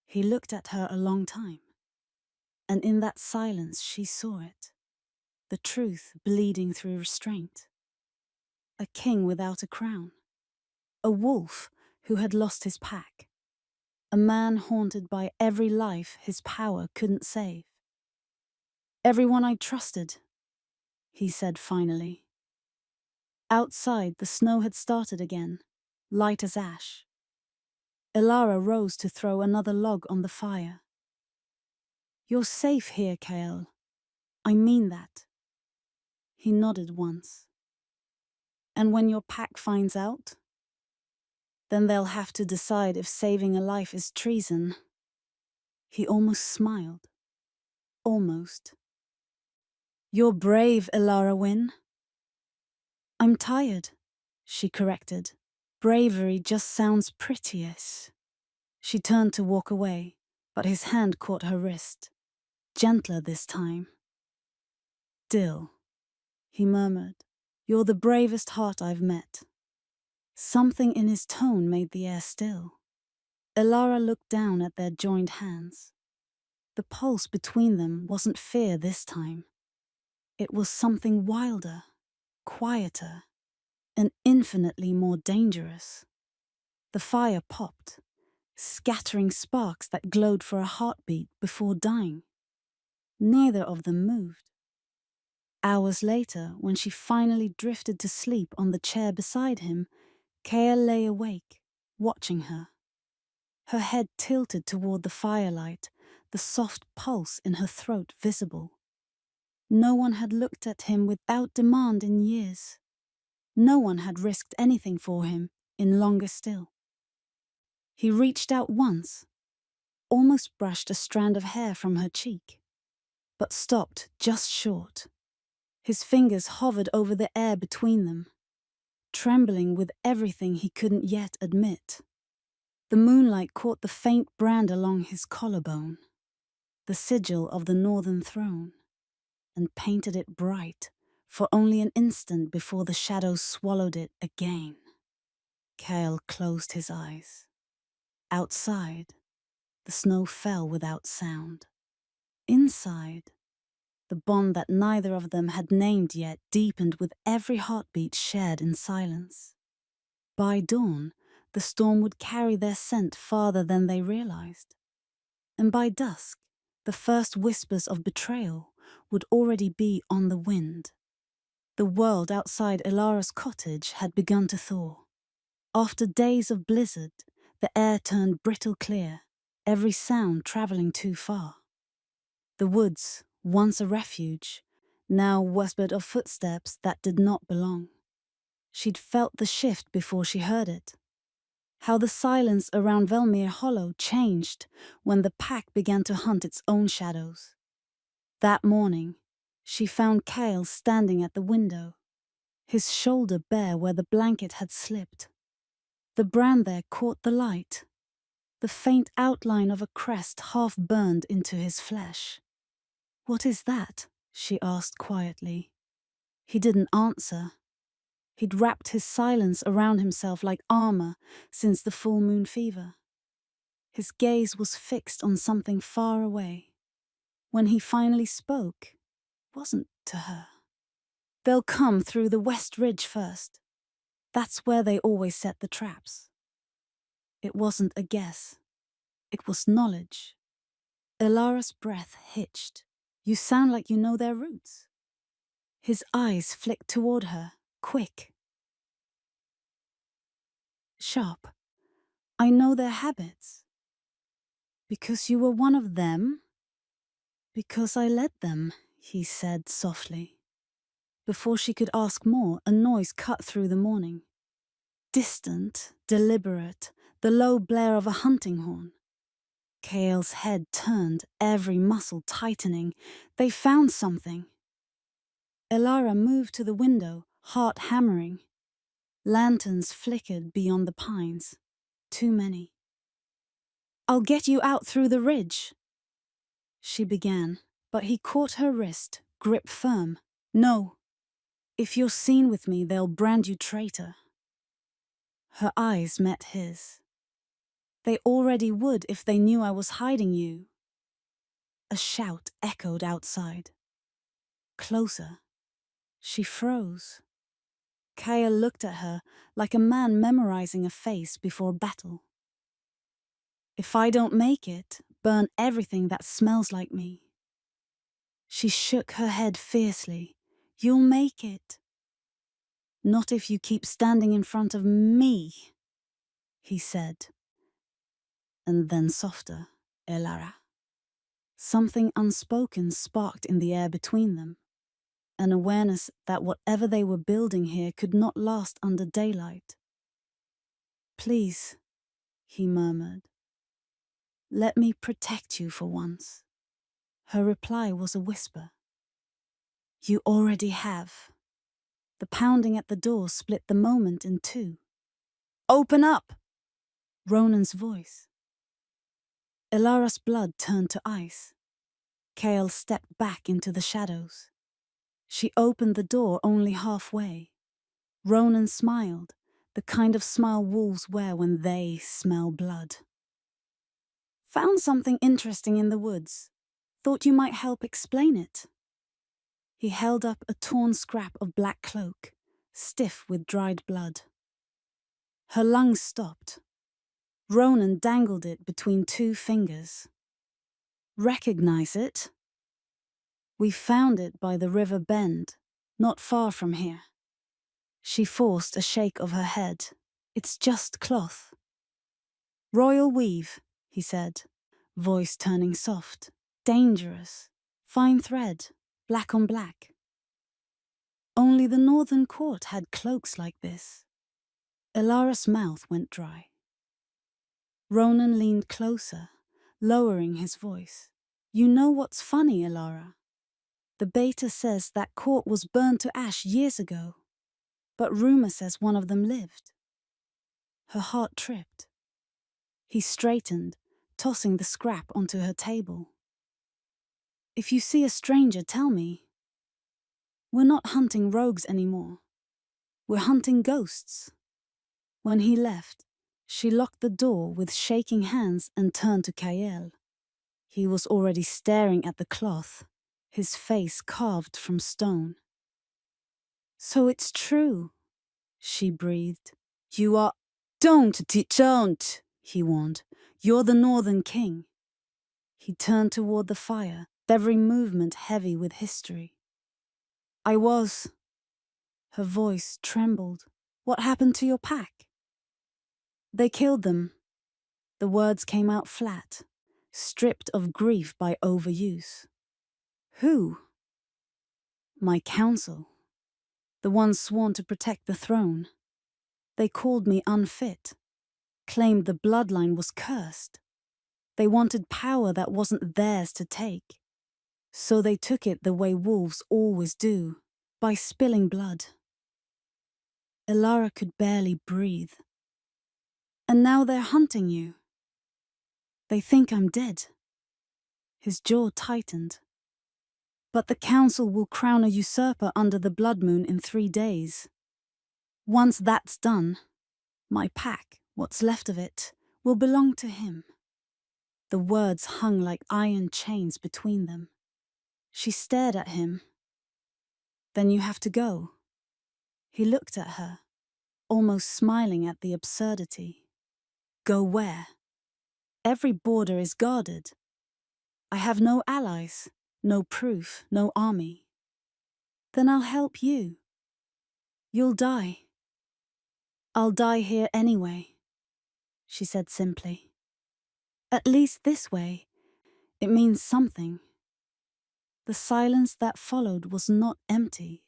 He looked at her a long time, and in that silence she saw it, the truth bleeding through restraint. a king without a crown, a wolf who had lost his pack, a man haunted by every life his power couldn't save. Everyone I trusted, he said finally. Outside, the snow had started again, light as ash. Ilara rose to throw another log on the fire. You're safe here, Kael. I mean that. He nodded once. And when your pack finds out, then they'll have to decide if saving a life is treason. He almost smiled. Almost. You're brave, Ilara Wynn. I'm tired, she corrected. Bravery just sounds prettiest. She turned to walk away, but his hand caught her wrist. Gentler this time. Dill, he murmured. You're the bravest heart I've met. Something in his tone made the air still. Ilara looked down at their joined hands. The pulse between them wasn't fear this time. It was something wilder, quieter, and infinitely more dangerous. The fire popped, scattering sparks that glowed for a heartbeat before dying. Neither of them moved. Hours later, when she finally drifted to sleep on the chair beside him, Kael lay awake, watching her. Her head tilted toward the firelight, the soft pulse in her throat visible. No one had looked at him without demand in years. No one had risked anything for him in longer still. He reached out once, almost brushed a strand of hair from her cheek, but stopped just short. His fingers hovered over the air between them, trembling with everything he couldn't yet admit. The moonlight caught the faint brand along his collarbone, the sigil of the Northern Throne, and painted it bright for only an instant before the shadows swallowed it again. Kael closed his eyes. Outside, the snow fell without sound. Inside, the bond that neither of them had named yet deepened with every heartbeat shared in silence. By dawn, the storm would carry their scent farther than they realized. And by dusk, the first whispers of betrayal would already be on the wind. The world outside Ilara's cottage had begun to thaw. After days of blizzard, the air turned brittle clear, every sound traveling too far. The woods, once a refuge, now whispered of footsteps that did not belong. She'd felt the shift before she heard it. How the silence around Velmere Hollow changed when the pack began to hunt its own shadows. That morning, she found Kael standing at the window, his shoulder bare where the blanket had slipped. The brand there caught the light, the faint outline of a crest half burned into his flesh. "What is that?" she asked quietly. He didn't answer. He'd wrapped his silence around himself like armor since the full moon fever. His gaze was fixed on something far away. When he finally spoke, it wasn't to her. "They'll come through the West Ridge first. That's where they always set the traps." It wasn't a guess. It was knowledge. Ilara's breath hitched. "You sound like you know their routes." His eyes flicked toward her, quick, sharp. "I know their habits." "Because you were one of them?" "Because I led them," he said softly. Before she could ask more, a noise cut through the morning. Distant, deliberate, the low blare of a hunting horn. Kael's head turned, every muscle tightening. They found something. Ilara moved to the window, heart hammering. Lanterns flickered beyond the pines. Too many. "I'll get you out through the ridge," she began, but he caught her wrist, grip firm. "No. If you're seen with me, they'll brand you traitor." Her eyes met his. "They already would if they knew I was hiding you." A shout echoed outside. Closer. She froze. Kaya looked at her like a man memorizing a face before a battle. If I don't make it, burn everything that smells like me. She shook her head fiercely. You'll make it. Not if you keep standing in front of me, he said. And then softer, Elara. Something unspoken sparked in the air between them. An awareness that whatever they were building here could not last under daylight. Please, he murmured. Let me protect you for once. Her reply was a whisper. You already have. The pounding at the door split the moment in two. Open up! Ronan's voice. Elara's blood turned to ice. Kale stepped back into the shadows. She opened the door only halfway. Ronan smiled, the kind of smile wolves wear when they smell blood. Found something interesting in the woods. Thought you might help explain it. He held up a torn scrap of black cloak, stiff with dried blood. Her lungs stopped. Ronan dangled it between two fingers. Recognize it? We found it by the river bend, not far from here. She forced a shake of her head. It's just cloth. Royal weave, he said, voice turning soft. Dangerous. Fine thread, black on black. Only the northern court had cloaks like this. Elara's mouth went dry. Ronan leaned closer, lowering his voice. You know what's funny, Elara? The beta says that court was burned to ash years ago, but rumor says one of them lived. Her heart tripped. He straightened, tossing the scrap onto her table. If you see a stranger, tell me. We're not hunting rogues anymore. We're hunting ghosts. When he left, she locked the door with shaking hands and turned to Kael. He was already staring at the cloth, his face carved from stone. So it's true, she breathed. You are... Don't, he warned. You're the Northern King. He turned toward the fire, every movement heavy with history. I was... Her voice trembled. What happened to your pack? They killed them. The words came out flat, stripped of grief by overuse. Who? My council. The ones sworn to protect the throne. They called me unfit, claimed the bloodline was cursed. They wanted power that wasn't theirs to take. So they took it the way wolves always do, by spilling blood. Elara could barely breathe. And now they're hunting you. They think I'm dead. His jaw tightened. But the council will crown a usurper under the blood moon in 3 days. Once that's done, my pack, what's left of it, will belong to him. The words hung like iron chains between them. She stared at him. Then you have to go. He looked at her, almost smiling at the absurdity. Go where? Every border is guarded. I have no allies, no proof, no army. Then I'll help you. You'll die. I'll die here anyway, she said simply. At least this way, it means something. The silence that followed was not empty.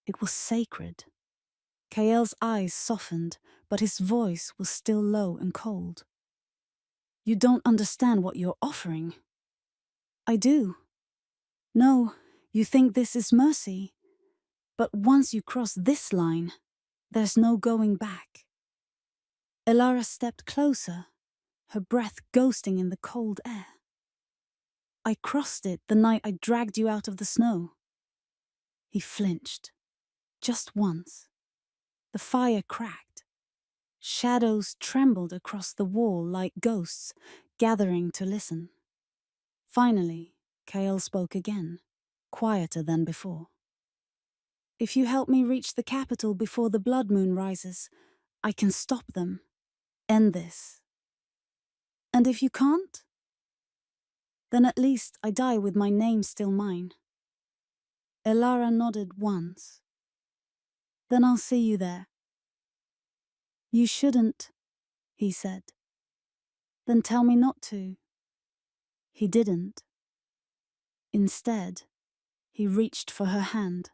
It was sacred. Kael's eyes softened, but his voice was still low and cold. You don't understand what you're offering. I do. No, you think this is mercy. But once you cross this line, there's no going back. Elara stepped closer, her breath ghosting in the cold air. I crossed it the night I dragged you out of the snow. He flinched. Just once. The fire cracked. Shadows trembled across the wall like ghosts, gathering to listen. Finally, Kael spoke again, quieter than before. If you help me reach the capital before the blood moon rises, I can stop them. End this. And if you can't? Then at least I die with my name still mine. Elara nodded once. Then I'll see you there. You shouldn't, he said. Then tell me not to. He didn't. Instead, he reached for her hand.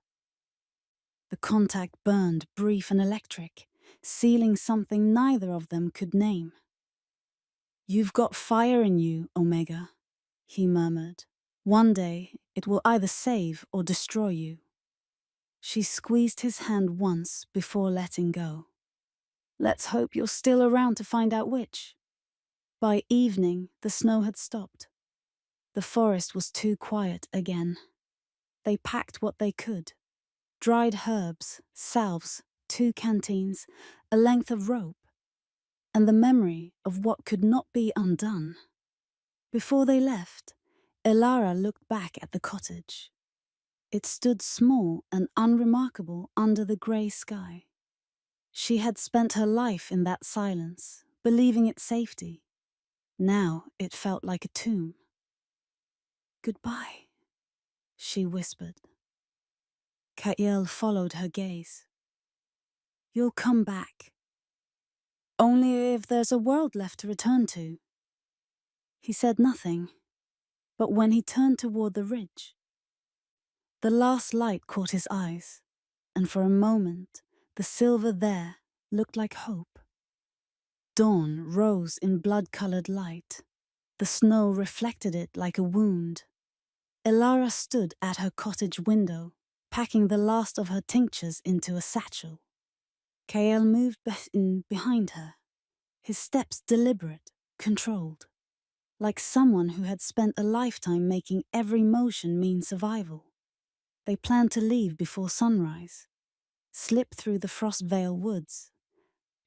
The contact burned, brief and electric, sealing something neither of them could name. You've got fire in you, Omega, he murmured. One day, it will either save or destroy you. She squeezed his hand once before letting go. Let's hope you're still around to find out which. By evening, the snow had stopped. The forest was too quiet again. They packed what they could. Dried herbs, salves, 2 canteens, a length of rope, and the memory of what could not be undone. Before they left, Elara looked back at the cottage. It stood small and unremarkable under the grey sky. She had spent her life in that silence, believing its safety. Now it felt like a tomb. Goodbye, she whispered. Kael followed her gaze. You'll come back. Only if there's a world left to return to. He said nothing, but when he turned toward the ridge, the last light caught his eyes, and for a moment, the silver there looked like hope. Dawn rose in blood-colored light. The snow reflected it like a wound. Elara stood at her cottage window, packing the last of her tinctures into a satchel. Kael moved in behind her, his steps deliberate, controlled, like someone who had spent a lifetime making every motion mean survival. They planned to leave before sunrise, slip through the Frostvale woods,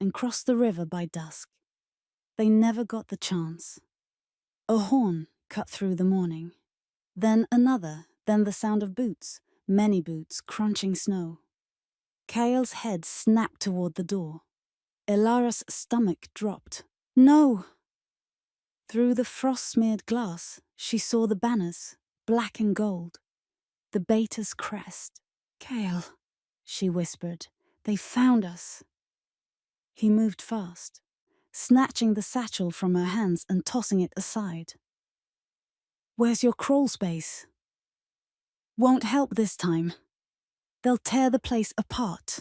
and cross the river by dusk. They never got the chance. A horn cut through the morning. Then another, then the sound of boots, many boots crunching snow. Kael's head snapped toward the door. Elara's stomach dropped. No! Through the frost-smeared glass, she saw the banners, black and gold. The Beta's crest. Kael, she whispered, they found us. He moved fast, snatching the satchel from her hands and tossing it aside. Where's your crawl space? Won't help this time. They'll tear the place apart.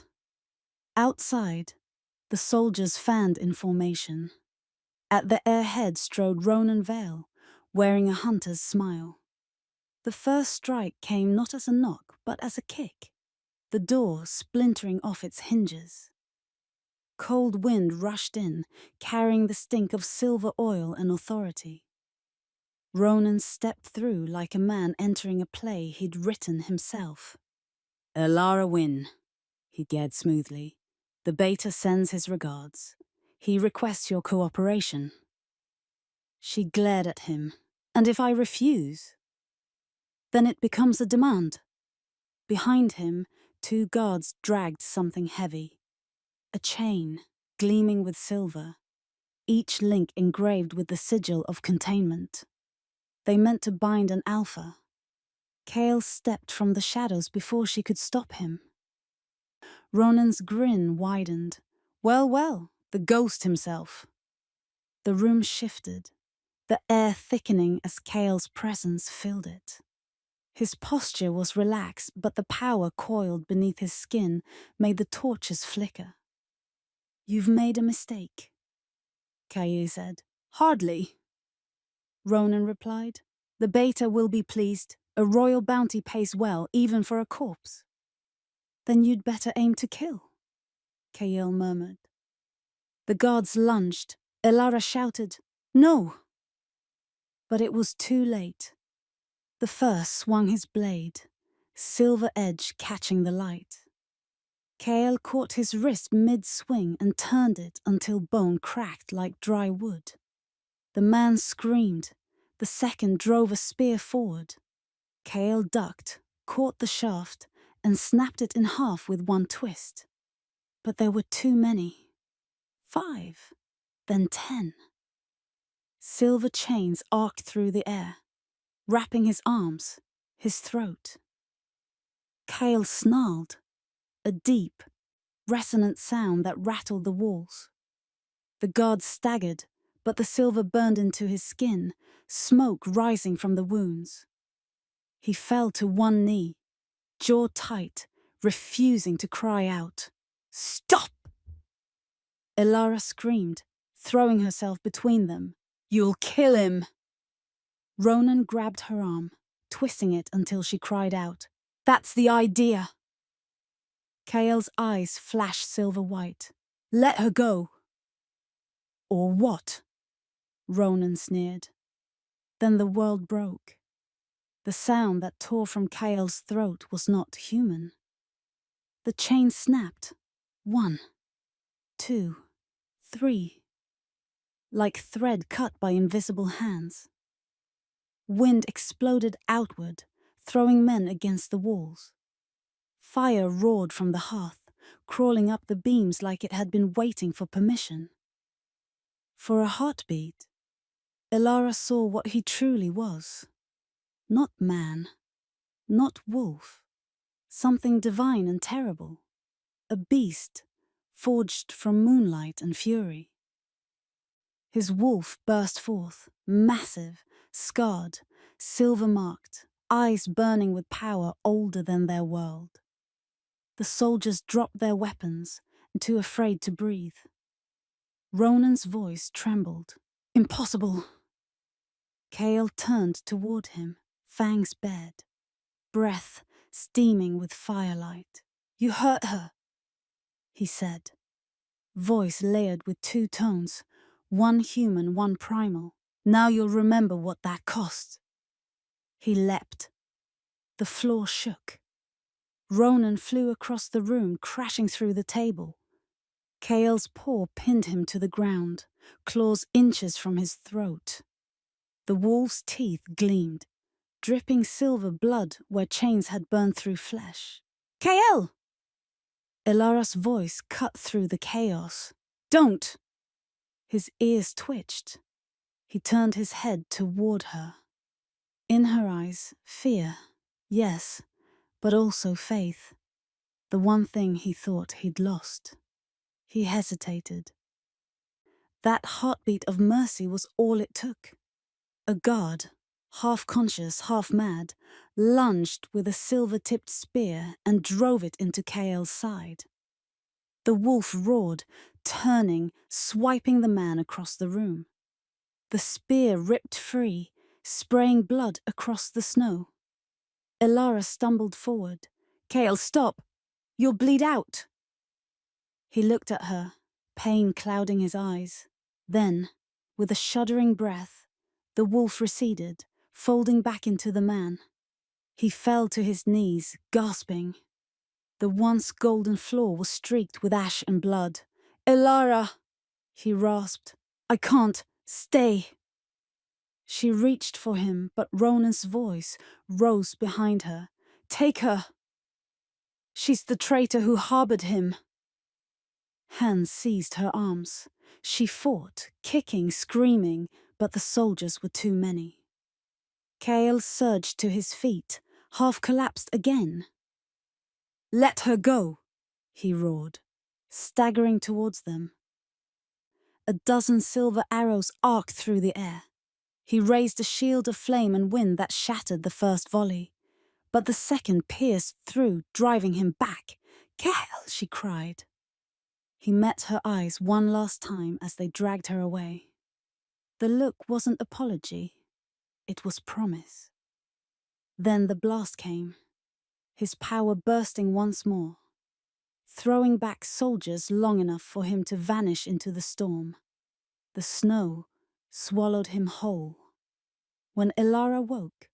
Outside, the soldiers fanned in formation. At the airhead strode Ronan Vale, wearing a hunter's smile. The first strike came not as a knock, but as a kick, the door splintering off its hinges. Cold wind rushed in, carrying the stink of silver oil and authority. Ronan stepped through like a man entering a play he'd written himself. Elara Wynn, he gared smoothly. The Beta sends his regards. He requests your cooperation. She glared at him. And if I refuse? Then it becomes a demand. Behind him, 2 guards dragged something heavy. A chain, gleaming with silver, each link engraved with the sigil of containment. They meant to bind an alpha. Kael stepped from the shadows before she could stop him. Ronan's grin widened. Well, well, the ghost himself. The room shifted, the air thickening as Kael's presence filled it. His posture was relaxed, but the power coiled beneath his skin made the torches flicker. You've made a mistake, Kael said. Hardly, Ronan replied. The Beta will be pleased. A royal bounty pays well, even for a corpse. Then you'd better aim to kill, Kael murmured. The guards lunged. Elara shouted, No! But it was too late. The first swung his blade, silver edge catching the light. Kael caught his wrist mid-swing and turned it until bone cracked like dry wood. The man screamed. The second drove a spear forward. Kael ducked, caught the shaft, and snapped it in half with one twist. But there were too many. 5, then 10. Silver chains arced through the air, wrapping his arms, his throat. Kale snarled, a deep, resonant sound that rattled the walls. The guard staggered, but the silver burned into his skin, smoke rising from the wounds. He fell to one knee, jaw tight, refusing to cry out. "Stop!" Elara screamed, throwing herself between them. "You'll kill him!" Ronan grabbed her arm, twisting it until she cried out. "That's the idea!" Kael's eyes flashed silver white. "Let her go!" "Or what?" Ronan sneered. Then the world broke. The sound that tore from Kael's throat was not human. The chain snapped. 1, 2, 3. Like thread cut by invisible hands. Wind exploded outward, throwing men against the walls. Fire roared from the hearth, crawling up the beams like it had been waiting for permission. For a heartbeat, Elara saw what he truly was. Not man, not wolf, something divine and terrible. A beast, forged from moonlight and fury. His wolf burst forth, massive, scarred, silver-marked, eyes burning with power older than their world. The soldiers dropped their weapons, too afraid to breathe. Ronan's voice trembled. "Impossible!" Kael turned toward him, fangs bared, breath steaming with firelight. "You hurt her," he said, voice layered with 2 tones, one human, one primal. "Now you'll remember what that cost." He leapt. The floor shook. Ronan flew across the room, crashing through the table. Kael's paw pinned him to the ground, claws inches from his throat. The wolf's teeth gleamed, dripping silver blood where chains had burned through flesh. "Kael!" Elara's voice cut through the chaos. "Don't!" His ears twitched. He turned his head toward her. In her eyes, fear, yes, but also faith. The one thing he thought he'd lost. He hesitated. That heartbeat of mercy was all it took. A guard, half conscious, half mad, lunged with a silver-tipped spear and drove it into Kael's side. The wolf roared, turning, swiping the man across the room. The spear ripped free, spraying blood across the snow. Elara stumbled forward. "Kael, stop! You'll bleed out!" He looked at her, pain clouding his eyes. Then, with a shuddering breath, the wolf receded, folding back into the man. He fell to his knees, gasping. The once golden floor was streaked with ash and blood. "Elara!" he rasped. "I can't. Stay!" She reached for him, but Ronan's voice rose behind her. "Take her! She's the traitor who harbored him." Hands seized her arms. She fought, kicking, screaming, but the soldiers were too many. Kael surged to his feet, half collapsed again. "Let her go!" he roared, staggering towards them. A dozen silver arrows arced through the air. He raised a shield of flame and wind that shattered the first volley. But the second pierced through, driving him back. "Kael!" she cried. He met her eyes one last time as they dragged her away. The look wasn't apology. It was promise. Then the blast came, his power bursting once more, throwing back soldiers long enough for him to vanish into the storm. The snow swallowed him whole. When Elara woke,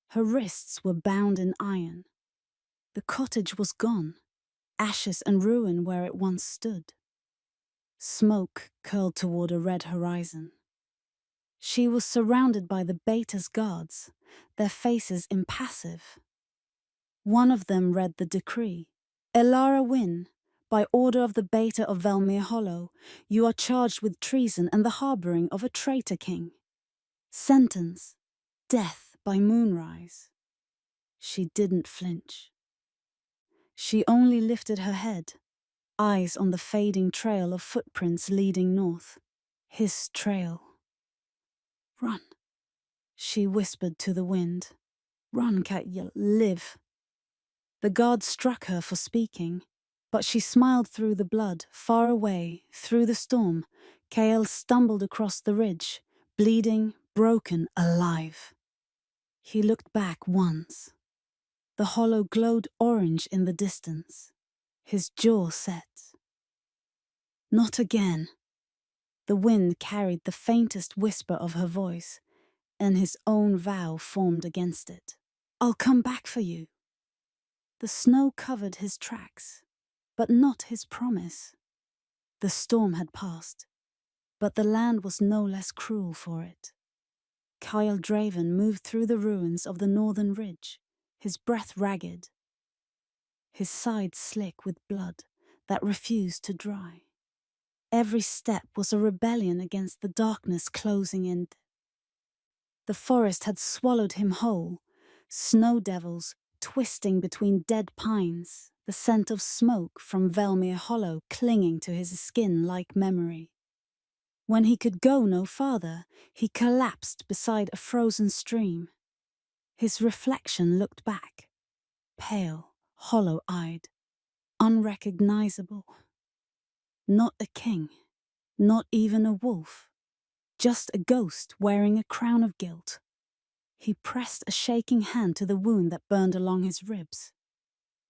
her wrists were bound in iron. The cottage was gone, ashes and ruin where it once stood. Smoke curled toward a red horizon. She was surrounded by the Beta's guards, their faces impassive. One of them read the decree. Elara Wynne, by order of the Beta of Velmere Hollow, you are charged with treason and the harbouring of a traitor king. Sentence: death by moonrise. She didn't flinch. She only lifted her head, eyes on the fading trail of footprints leading north. His trail. Run, she whispered to the wind. Run, Katya, live. The guard struck her for speaking, but she smiled through the blood. Far away, through the storm, Kael stumbled across the ridge, bleeding, broken, alive. He looked back once. The hollow glowed orange in the distance. His jaw set. Not again. The wind carried the faintest whisper of her voice, and his own vow formed against it. I'll come back for you. The snow covered his tracks, but not his promise. The storm had passed, but the land was no less cruel for it. Kyle Draven moved through the ruins of the northern ridge, his breath ragged, his sides slick with blood that refused to dry. Every step was a rebellion against the darkness closing in. The forest had swallowed him whole, snow devils twisting between dead pines, the scent of smoke from Velmere Hollow clinging to his skin like memory. When he could go no farther, he collapsed beside a frozen stream. His reflection looked back, pale, hollow-eyed, unrecognizable. Not a king, not even a wolf, just a ghost wearing a crown of guilt. He pressed a shaking hand to the wound that burned along his ribs.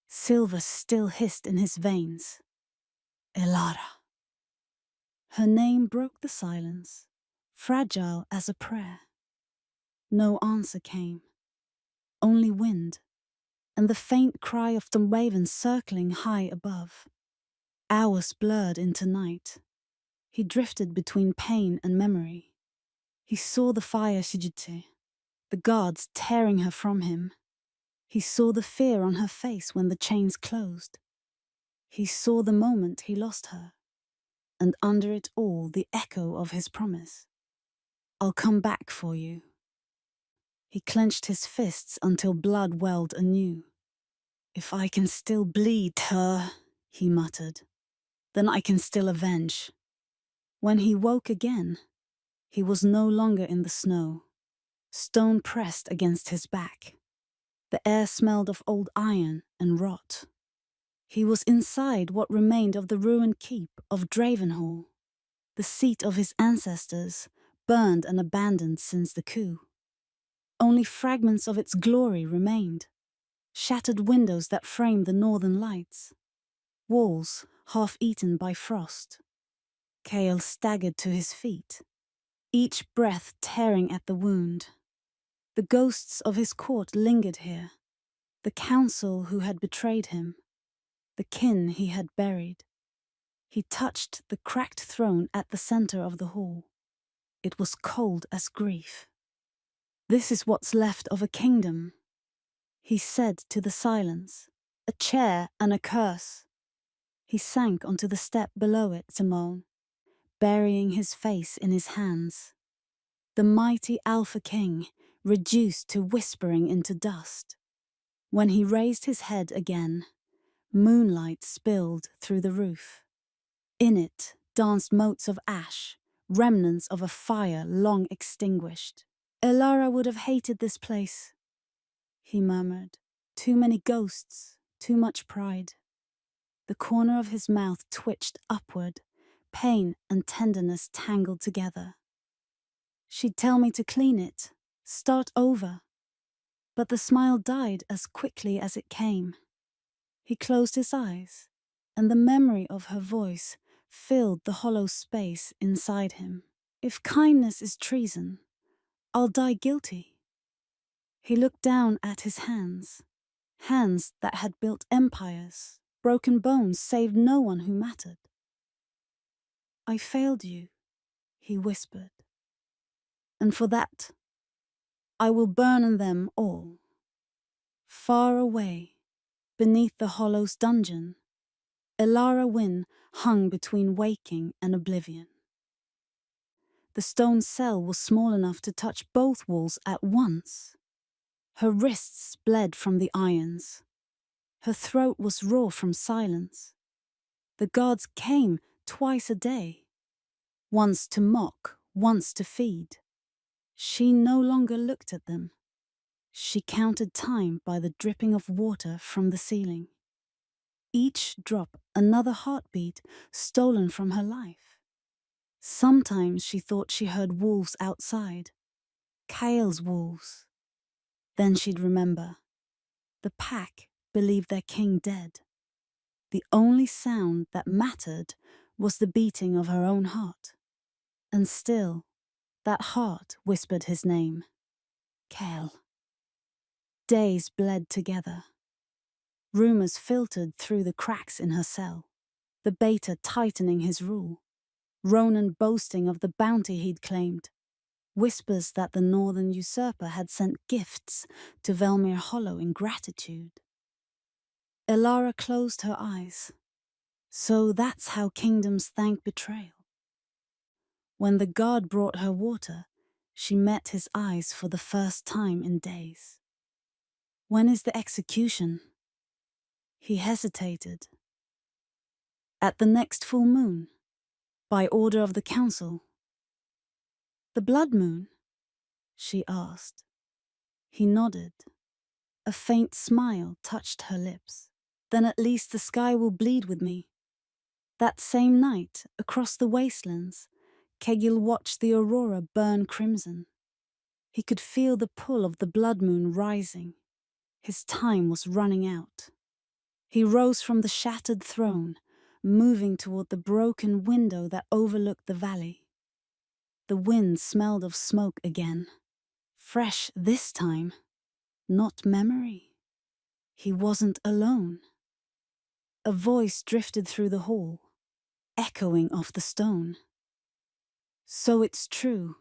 Silver still hissed in his veins. Elara. Her name broke the silence, fragile as a prayer. No answer came, only wind, and the faint cry of the raven circling high above. Hours blurred into night. He drifted between pain and memory. He saw the fire Shijute, the guards tearing her from him. He saw the fear on her face when the chains closed. He saw the moment he lost her, and under it all the echo of his promise. I'll come back for you. He clenched his fists until blood welled anew. If I can still bleed her, he muttered, then I can still avenge. When he woke again, he was no longer in the snow. Stone pressed against his back. The air smelled of old iron and rot. He was inside what remained of the ruined keep of Dravenhall, the seat of his ancestors, burned and abandoned since the coup. Only fragments of its glory remained, shattered windows that framed the northern lights, walls half-eaten by frost. Kael staggered to his feet, each breath tearing at the wound. The ghosts of his court lingered here, the council who had betrayed him, the kin he had buried. He touched the cracked throne at the center of the hall. It was cold as grief. This is what's left of a kingdom, he said to the silence, a chair and a curse. He sank onto the step below it, Simone, burying his face in his hands. The mighty Alpha King, reduced to whispering into dust. When he raised his head again, moonlight spilled through the roof. In it danced motes of ash, remnants of a fire long extinguished. Elara would have hated this place, he murmured. Too many ghosts, too much pride. The corner of his mouth twitched upward, pain and tenderness tangled together. She'd tell me to clean it, start over. But the smile died as quickly as it came. He closed his eyes, and the memory of her voice filled the hollow space inside him. If kindness is treason, I'll die guilty. He looked down at his hands, hands that had built empires. Broken bones saved no one who mattered. I failed you, he whispered, and for that, I will burn them all, far away Beneath the hollow's dungeon, Elara Wynne hung between waking and oblivion. The stone cell was small enough to touch both walls at once. Her wrists bled from the irons. Her throat was raw from silence. The guards came twice a day, once to mock, once to feed. She no longer looked at them. She counted time by the dripping of water from the ceiling. Each drop another heartbeat stolen from her life. Sometimes she thought she heard wolves outside, Kael's wolves. Then she'd remember. The pack believed their king dead. The only sound that mattered was the beating of her own heart. And still, that heart whispered his name. Kael. Days bled together. Rumors filtered through the cracks in her cell. The beta tightening his rule. Ronan boasting of the bounty he'd claimed. Whispers that the northern usurper had sent gifts to Velmir Hollow in gratitude. Elara closed her eyes. So that's how kingdoms thank betrayal. When the guard brought her water, she met his eyes for the first time in days. When is the execution? He hesitated. At the next full moon, by order of the council. The blood moon? She asked. He nodded. A faint smile touched her lips. Then at least the sky will bleed with me. That same night, across the wastelands, Kegil watched the aurora burn crimson. He could feel the pull of the blood moon rising. His time was running out. He rose from the shattered throne, moving toward the broken window that overlooked the valley. The wind smelled of smoke again. Fresh this time, not memory. He wasn't alone. A voice drifted through the hall, echoing off the stone. So it's true.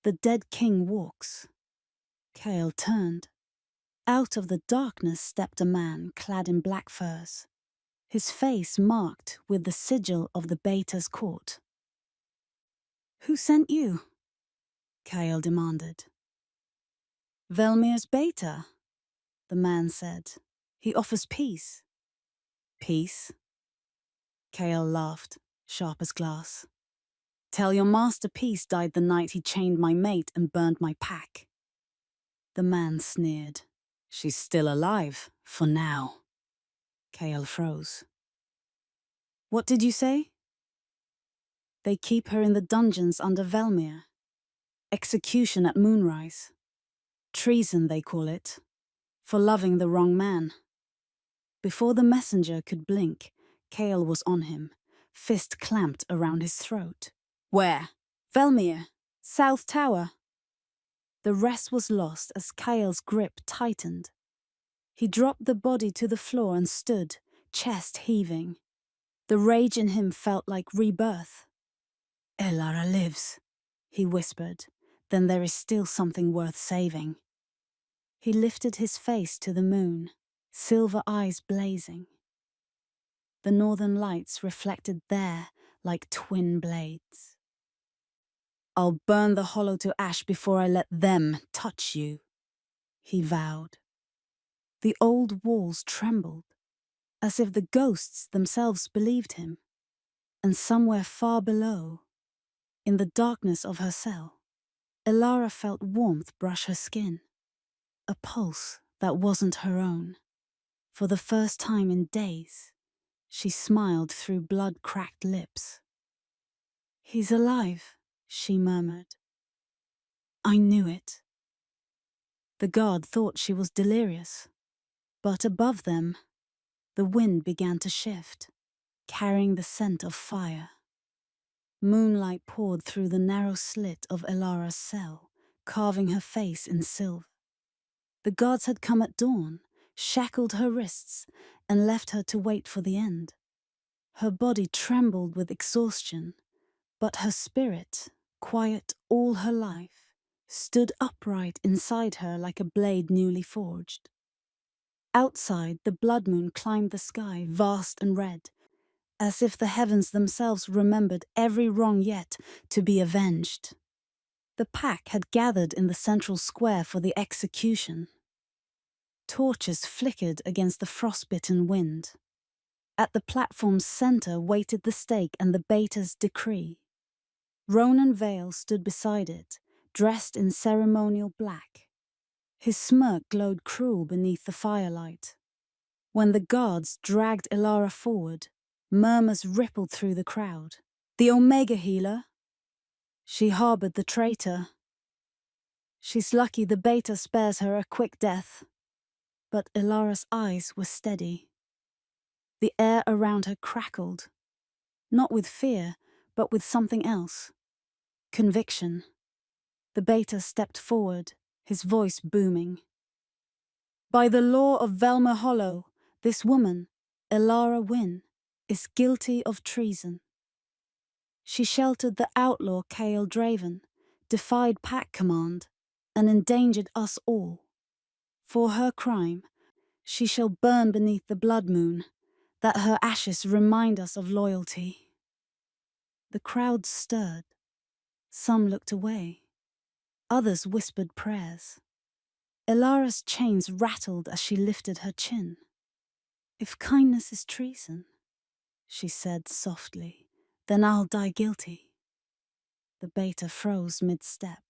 The dead king walks. Kael turned. Out of the darkness stepped a man clad in black furs, his face marked with the sigil of the Beta's court. Who sent you? Kael demanded. Velmir's Beta, the man said. He offers peace. Peace? Kael laughed, sharp as glass. Tell your master peace died the night he chained my mate and burned my pack. The man sneered. She's still alive, for now. Kael froze. What did you say? They keep her in the dungeons under Velmir. Execution at moonrise. Treason, they call it. For loving the wrong man. Before the messenger could blink, Kael was on him, fist clamped around his throat. Where? Velmir. South Tower. The rest was lost as Kael's grip tightened. He dropped the body to the floor and stood, chest heaving. The rage in him felt like rebirth. Elara lives, he whispered. Then there is still something worth saving. He lifted his face to the moon, silver eyes blazing. The northern lights reflected there like twin blades. I'll burn the hollow to ash before I let them touch you, he vowed. The old walls trembled, as if the ghosts themselves believed him. And somewhere far below, in the darkness of her cell, Elara felt warmth brush her skin, a pulse that wasn't her own. For the first time in days, she smiled through blood-cracked lips. He's alive, she murmured. I knew it. The guard thought she was delirious, but above them, the wind began to shift, carrying the scent of fire. Moonlight poured through the narrow slit of Elara's cell, carving her face in silver. The guards had come at dawn, shackled her wrists, and left her to wait for the end. Her body trembled with exhaustion, but her spirit, quiet all her life, stood upright inside her like a blade newly forged. Outside, the blood moon climbed the sky, vast and red, as if the heavens themselves remembered every wrong yet to be avenged. The pack had gathered in the central square for the execution. Torches flickered against the frostbitten wind. At the platform's center waited the stake and the Beta's decree. Ronan Vale stood beside it, dressed in ceremonial black. His smirk glowed cruel beneath the firelight. When the guards dragged Ilara forward, murmurs rippled through the crowd. The Omega healer? She harbored the traitor. She's lucky the Beta spares her a quick death. But Ilara's eyes were steady. The air around her crackled, not with fear, but with something else. Conviction. The Beta stepped forward, his voice booming. By the law of Velma Hollow, this woman, Ilara Wynn, is guilty of treason. She sheltered the outlaw Kael Draven, defied pack command, and endangered us all. For her crime, she shall burn beneath the blood moon, that her ashes remind us of loyalty. The crowd stirred. Some looked away. Others whispered prayers. Ilara's chains rattled as she lifted her chin. If kindness is treason, she said softly, then I'll die guilty. The Beta froze mid-step.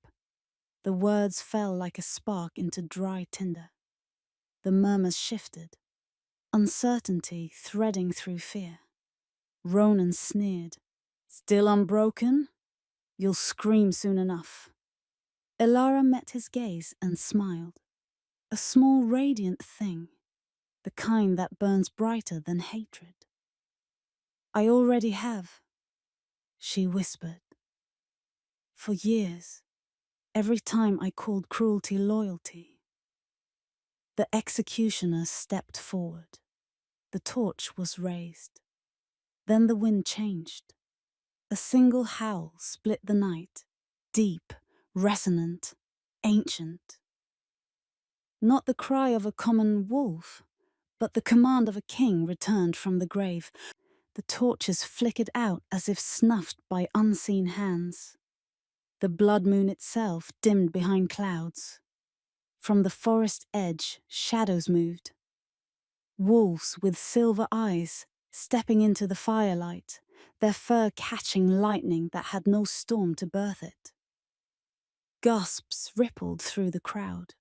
The words fell like a spark into dry tinder. The murmurs shifted, uncertainty threading through fear. Ronan sneered. Still unbroken? You'll scream soon enough. Ilara met his gaze and smiled. A small radiant thing, the kind that burns brighter than hatred. I already have, she whispered. For years, every time I called cruelty loyalty. The executioner stepped forward. The torch was raised. Then the wind changed. A single howl split the night, deep, resonant, ancient. Not the cry of a common wolf, but the command of a king returned from the grave. The torches flickered out as if snuffed by unseen hands. The blood moon itself dimmed behind clouds. From the forest edge, shadows moved. Wolves with silver eyes, stepping into the firelight, their fur catching lightning that had no storm to birth it. Gasps rippled through the crowd.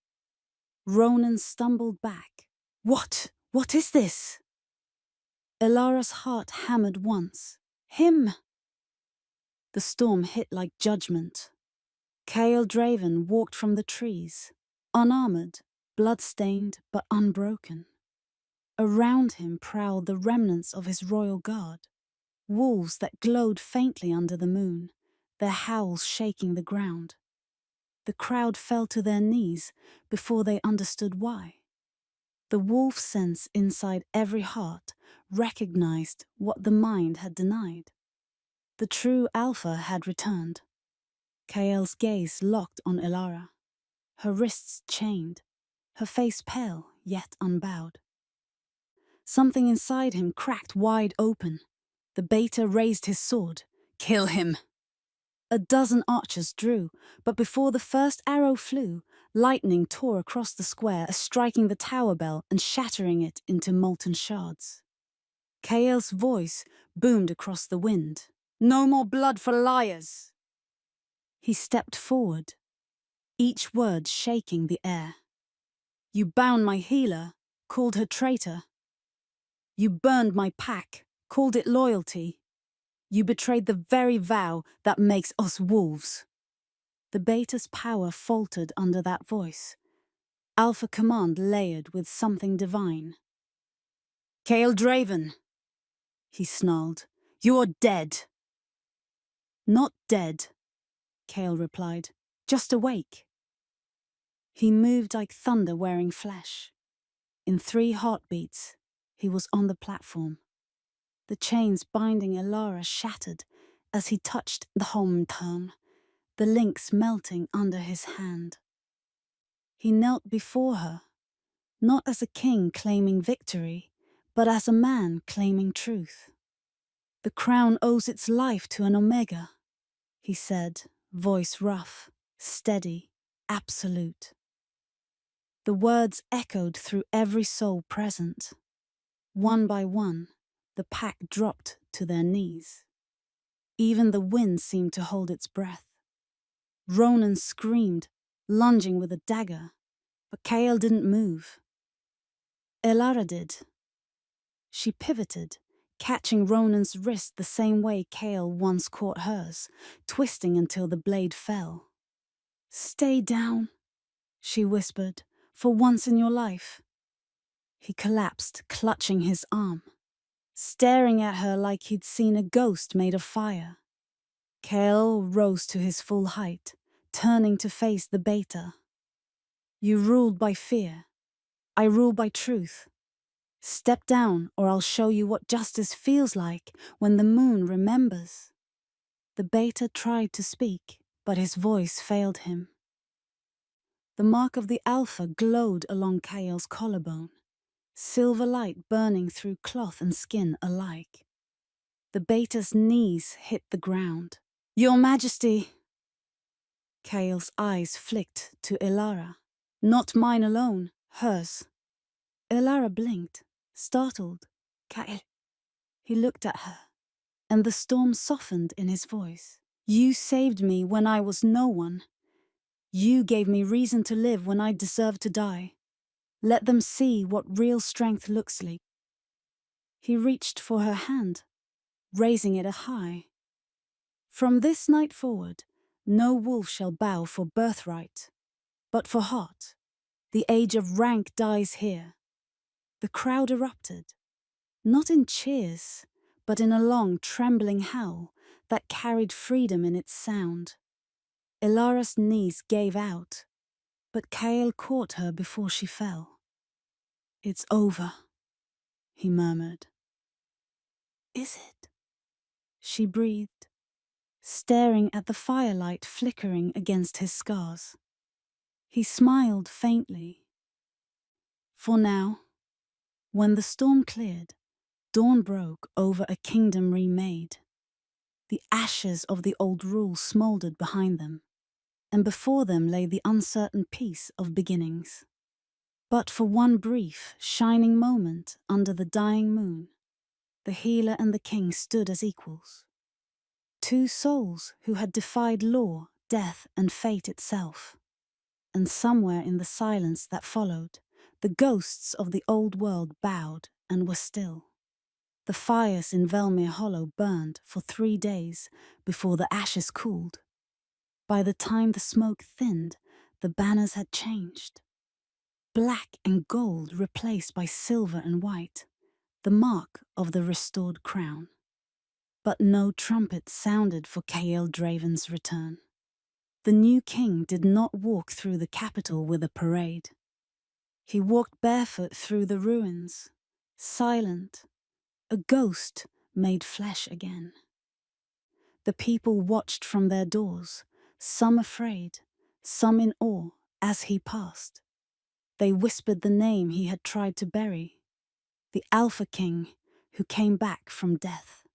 Ronan stumbled back. What? What is this? Ilara's heart hammered once. Him! The storm hit like judgment. Kael Draven walked from the trees, unarmored, blood-stained but unbroken. Around him prowled the remnants of his royal guard, wolves that glowed faintly under the moon, their howls shaking the ground. The crowd fell to their knees before they understood why. The wolf sense inside every heart recognized what the mind had denied. The true alpha had returned. Kael's gaze locked on Ilara, her wrists chained, her face pale yet unbowed. Something inside him cracked wide open. The Beta raised his sword. Kill him! A dozen archers drew, but before the first arrow flew, lightning tore across the square, striking the tower bell and shattering it into molten shards. Kael's voice boomed across the wind. No more blood for liars! He stepped forward, each word shaking the air. You bound my healer, called her traitor. You burned my pack, called it loyalty. You betrayed the very vow that makes us wolves. The Beta's power faltered under that voice. Alpha command layered with something divine. Kael Draven, he snarled. You're dead. Not dead, Kael replied. Just awake. He moved like thunder wearing flesh. In 3 heartbeats, he was on the platform. The chains binding Ilara shattered as he touched the home turn, the links melting under his hand. He knelt before her, not as a king claiming victory, but as a man claiming truth. "The crown owes its life to an Omega," he said, voice rough, steady, absolute. The words echoed through every soul present. One by one, the pack dropped to their knees. Even the wind seemed to hold its breath. Ronan screamed, lunging with a dagger, but Kael didn't move. Elara did. She pivoted, catching Ronan's wrist the same way Kael once caught hers, twisting until the blade fell. "Stay down," she whispered, "for once in your life." He collapsed, clutching his arm, staring at her like he'd seen a ghost made of fire. Kael rose to his full height, turning to face the beta. "You ruled by fear. I rule by truth. Step down, or I'll show you what justice feels like when the moon remembers." The beta tried to speak, but his voice failed him. The mark of the alpha glowed along Kael's collarbone, silver light burning through cloth and skin alike. The beta's knees hit the ground. "Your Majesty!" Kael's eyes flicked to Elara. "Not mine alone, hers." Elara blinked, startled. "Kael." He looked at her, and the storm softened in his voice. "You saved me when I was no one. You gave me reason to live when I deserved to die. Let them see what real strength looks like." He reached for her hand, raising it high. "From this night forward, no wolf shall bow for birthright, but for heart. The age of rank dies here." The crowd erupted, not in cheers, but in a long, trembling howl that carried freedom in its sound. Elara's knees gave out, but Kael caught her before she fell. "It's over," he murmured. "Is it?" she breathed, staring at the firelight flickering against his scars. He smiled faintly. For now, when the storm cleared, dawn broke over a kingdom remade. The ashes of the old rule smoldered behind them, and before them lay the uncertain peace of beginnings. But for one brief, shining moment under the dying moon, the healer and the king stood as equals. Two souls who had defied law, death, and fate itself. And somewhere in the silence that followed, the ghosts of the old world bowed and were still. The fires in Velmir Hollow burned for 3 days before the ashes cooled. By the time the smoke thinned, the banners had changed. Black and gold replaced by silver and white, the mark of the restored crown. But no trumpet sounded for Kael Draven's return. The new king did not walk through the capital with a parade. He walked barefoot through the ruins, silent, a ghost made flesh again. The people watched from their doors, some afraid, some in awe, as he passed. They whispered the name he had tried to bury, the Alpha King who came back from death.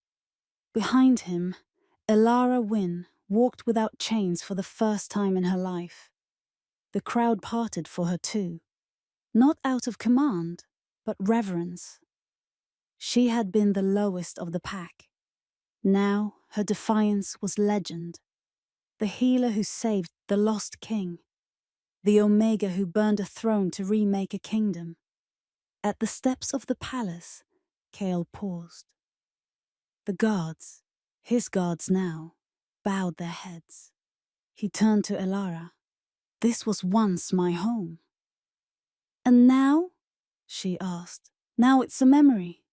Behind him, Elara Wynn walked without chains for the first time in her life. The crowd parted for her too, not out of command, but reverence. She had been the lowest of the pack. Now her defiance was legend. The healer who saved the lost king. The Omega who burned a throne to remake a kingdom. At the steps of the palace, Kael paused. The guards, his guards now, bowed their heads. He turned to Elara. "This was once my home." "And now?" she asked. "Now it's a memory."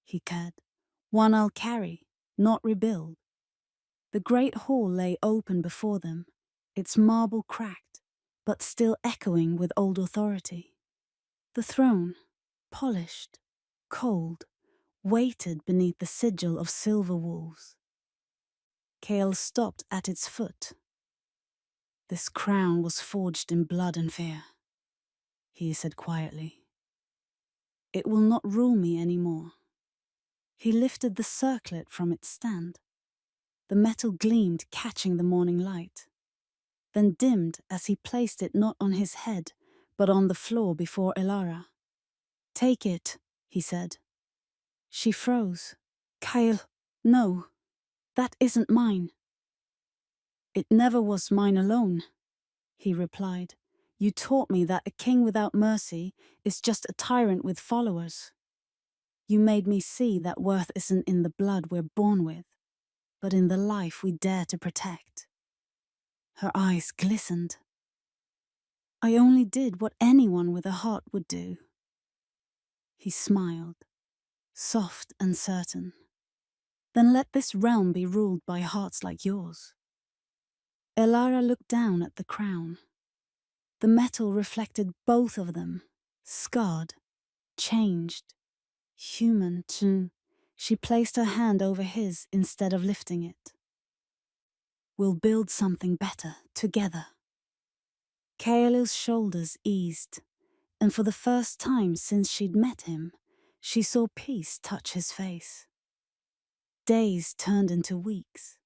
He cared. "One I'll carry, not rebuild." The great hall lay open before them, its marble cracked, but still echoing with old authority. The throne, polished, cold, waited beneath the sigil of silver wolves. Kael stopped at its foot. This crown was forged in blood and fear. he said quietly. It will not rule me anymore. He lifted the circlet from its stand. The metal gleamed, catching the morning light, then dimmed as he placed it not on his head, but on the floor before Elara. Take it, he said. She froze. Kyle, no, that isn't mine. It never was mine alone, he replied. You taught me that a king without mercy is just a tyrant with followers. You made me see that worth isn't in the blood we're born with, but in the life we dare to protect. Her eyes glistened. I only did what anyone with a heart would do. He smiled, soft and certain. Then let this realm be ruled by hearts like yours. Elara looked down at the crown. The metal reflected both of them, scarred, changed, human too. She placed her hand over his instead of lifting it. We'll build something better, together. Kaelu's shoulders eased, and for the first time since she'd met him, she saw peace touch his face. Days turned into weeks.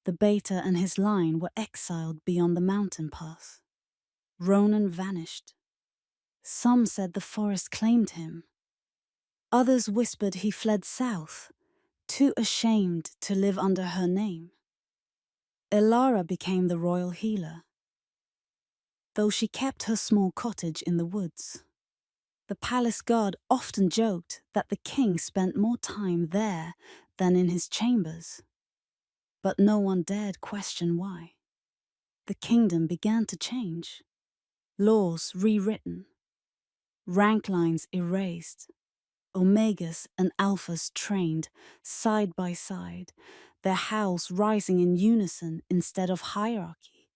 The beta and his line were exiled beyond the mountain pass. Ronan vanished. Some said the forest claimed him. Others whispered he fled south, too ashamed to live under her name. Elara became the royal healer, though she kept her small cottage in the woods. The palace guard often joked that the king spent more time there than in his chambers, but no one dared question why. The kingdom began to change. Laws rewritten, rank lines erased, omegas and alphas trained side by side, their howls rising in unison instead of hierarchy.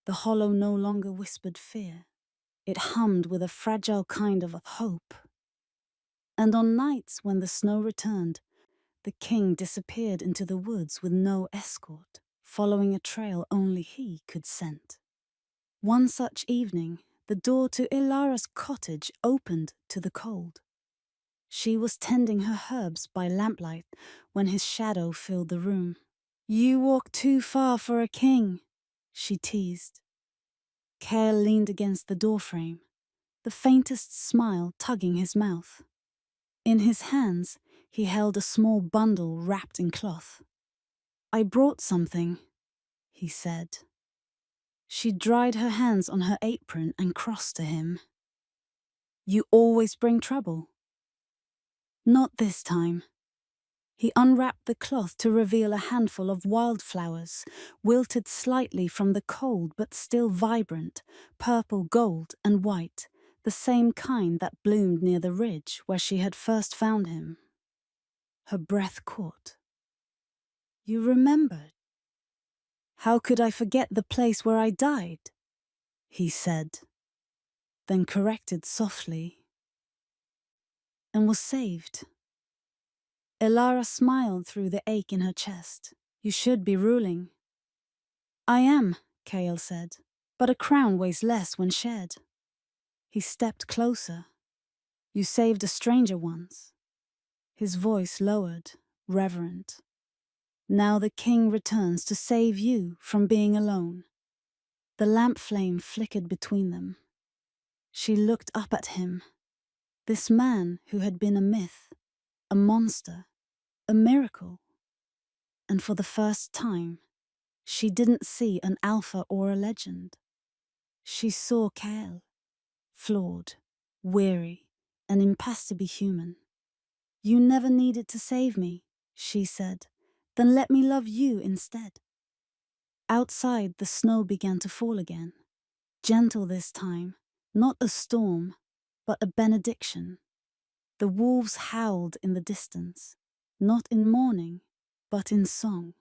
The hollow no longer whispered fear. It hummed with a fragile kind of hope. And on nights when the snow returned, the king disappeared into the woods with no escort, following a trail only he could scent. One such evening, the door to Elara's cottage opened to the cold. She was tending her herbs by lamplight when his shadow filled the room. You walk too far for a king, she teased. Kael leaned against the doorframe, the faintest smile tugging his mouth. In his hands, he held a small bundle wrapped in cloth. I brought something, he said. She dried her hands on her apron and crossed to him. You always bring trouble. Not this time. He unwrapped the cloth to reveal a handful of wildflowers, wilted slightly from the cold but still vibrant, purple, gold, and white, the same kind that bloomed near the ridge where she had first found him. Her breath caught. You remembered. How could I forget the place where I died? He said, then corrected softly. And was saved. Elara smiled through the ache in her chest. You should be ruling. I am, Kael said, but a crown weighs less when shared. He stepped closer. You saved a stranger once. His voice lowered, reverent. Now the king returns to save you from being alone. The lamp flame flickered between them. She looked up at him. This man who had been a myth, a monster, a miracle. And for the first time, she didn't see an alpha or a legend. She saw Kael, flawed, weary, and impassably human. You never needed to save me, she said. Then let me love you instead. Outside, the snow began to fall again. Gentle this time, not a storm, but a benediction. The wolves howled in the distance, not in mourning, but in song.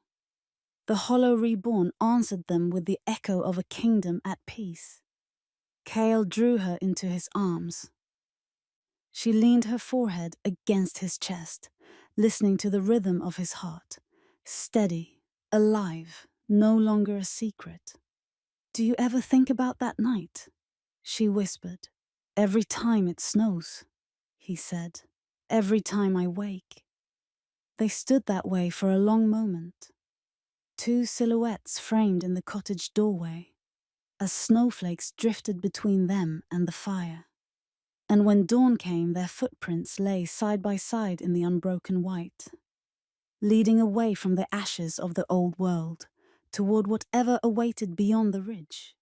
The hollow reborn answered them with the echo of a kingdom at peace. Kael drew her into his arms. She leaned her forehead against his chest, listening to the rhythm of his heart, steady, alive, no longer a secret. Do you ever think about that night? She whispered. Every time it snows, he said. Every time I wake. They stood that way for a long moment. Two silhouettes framed in the cottage doorway, as snowflakes drifted between them and the fire. And when dawn came, their footprints lay side by side in the unbroken white, leading away from the ashes of the old world, toward whatever awaited beyond the ridge.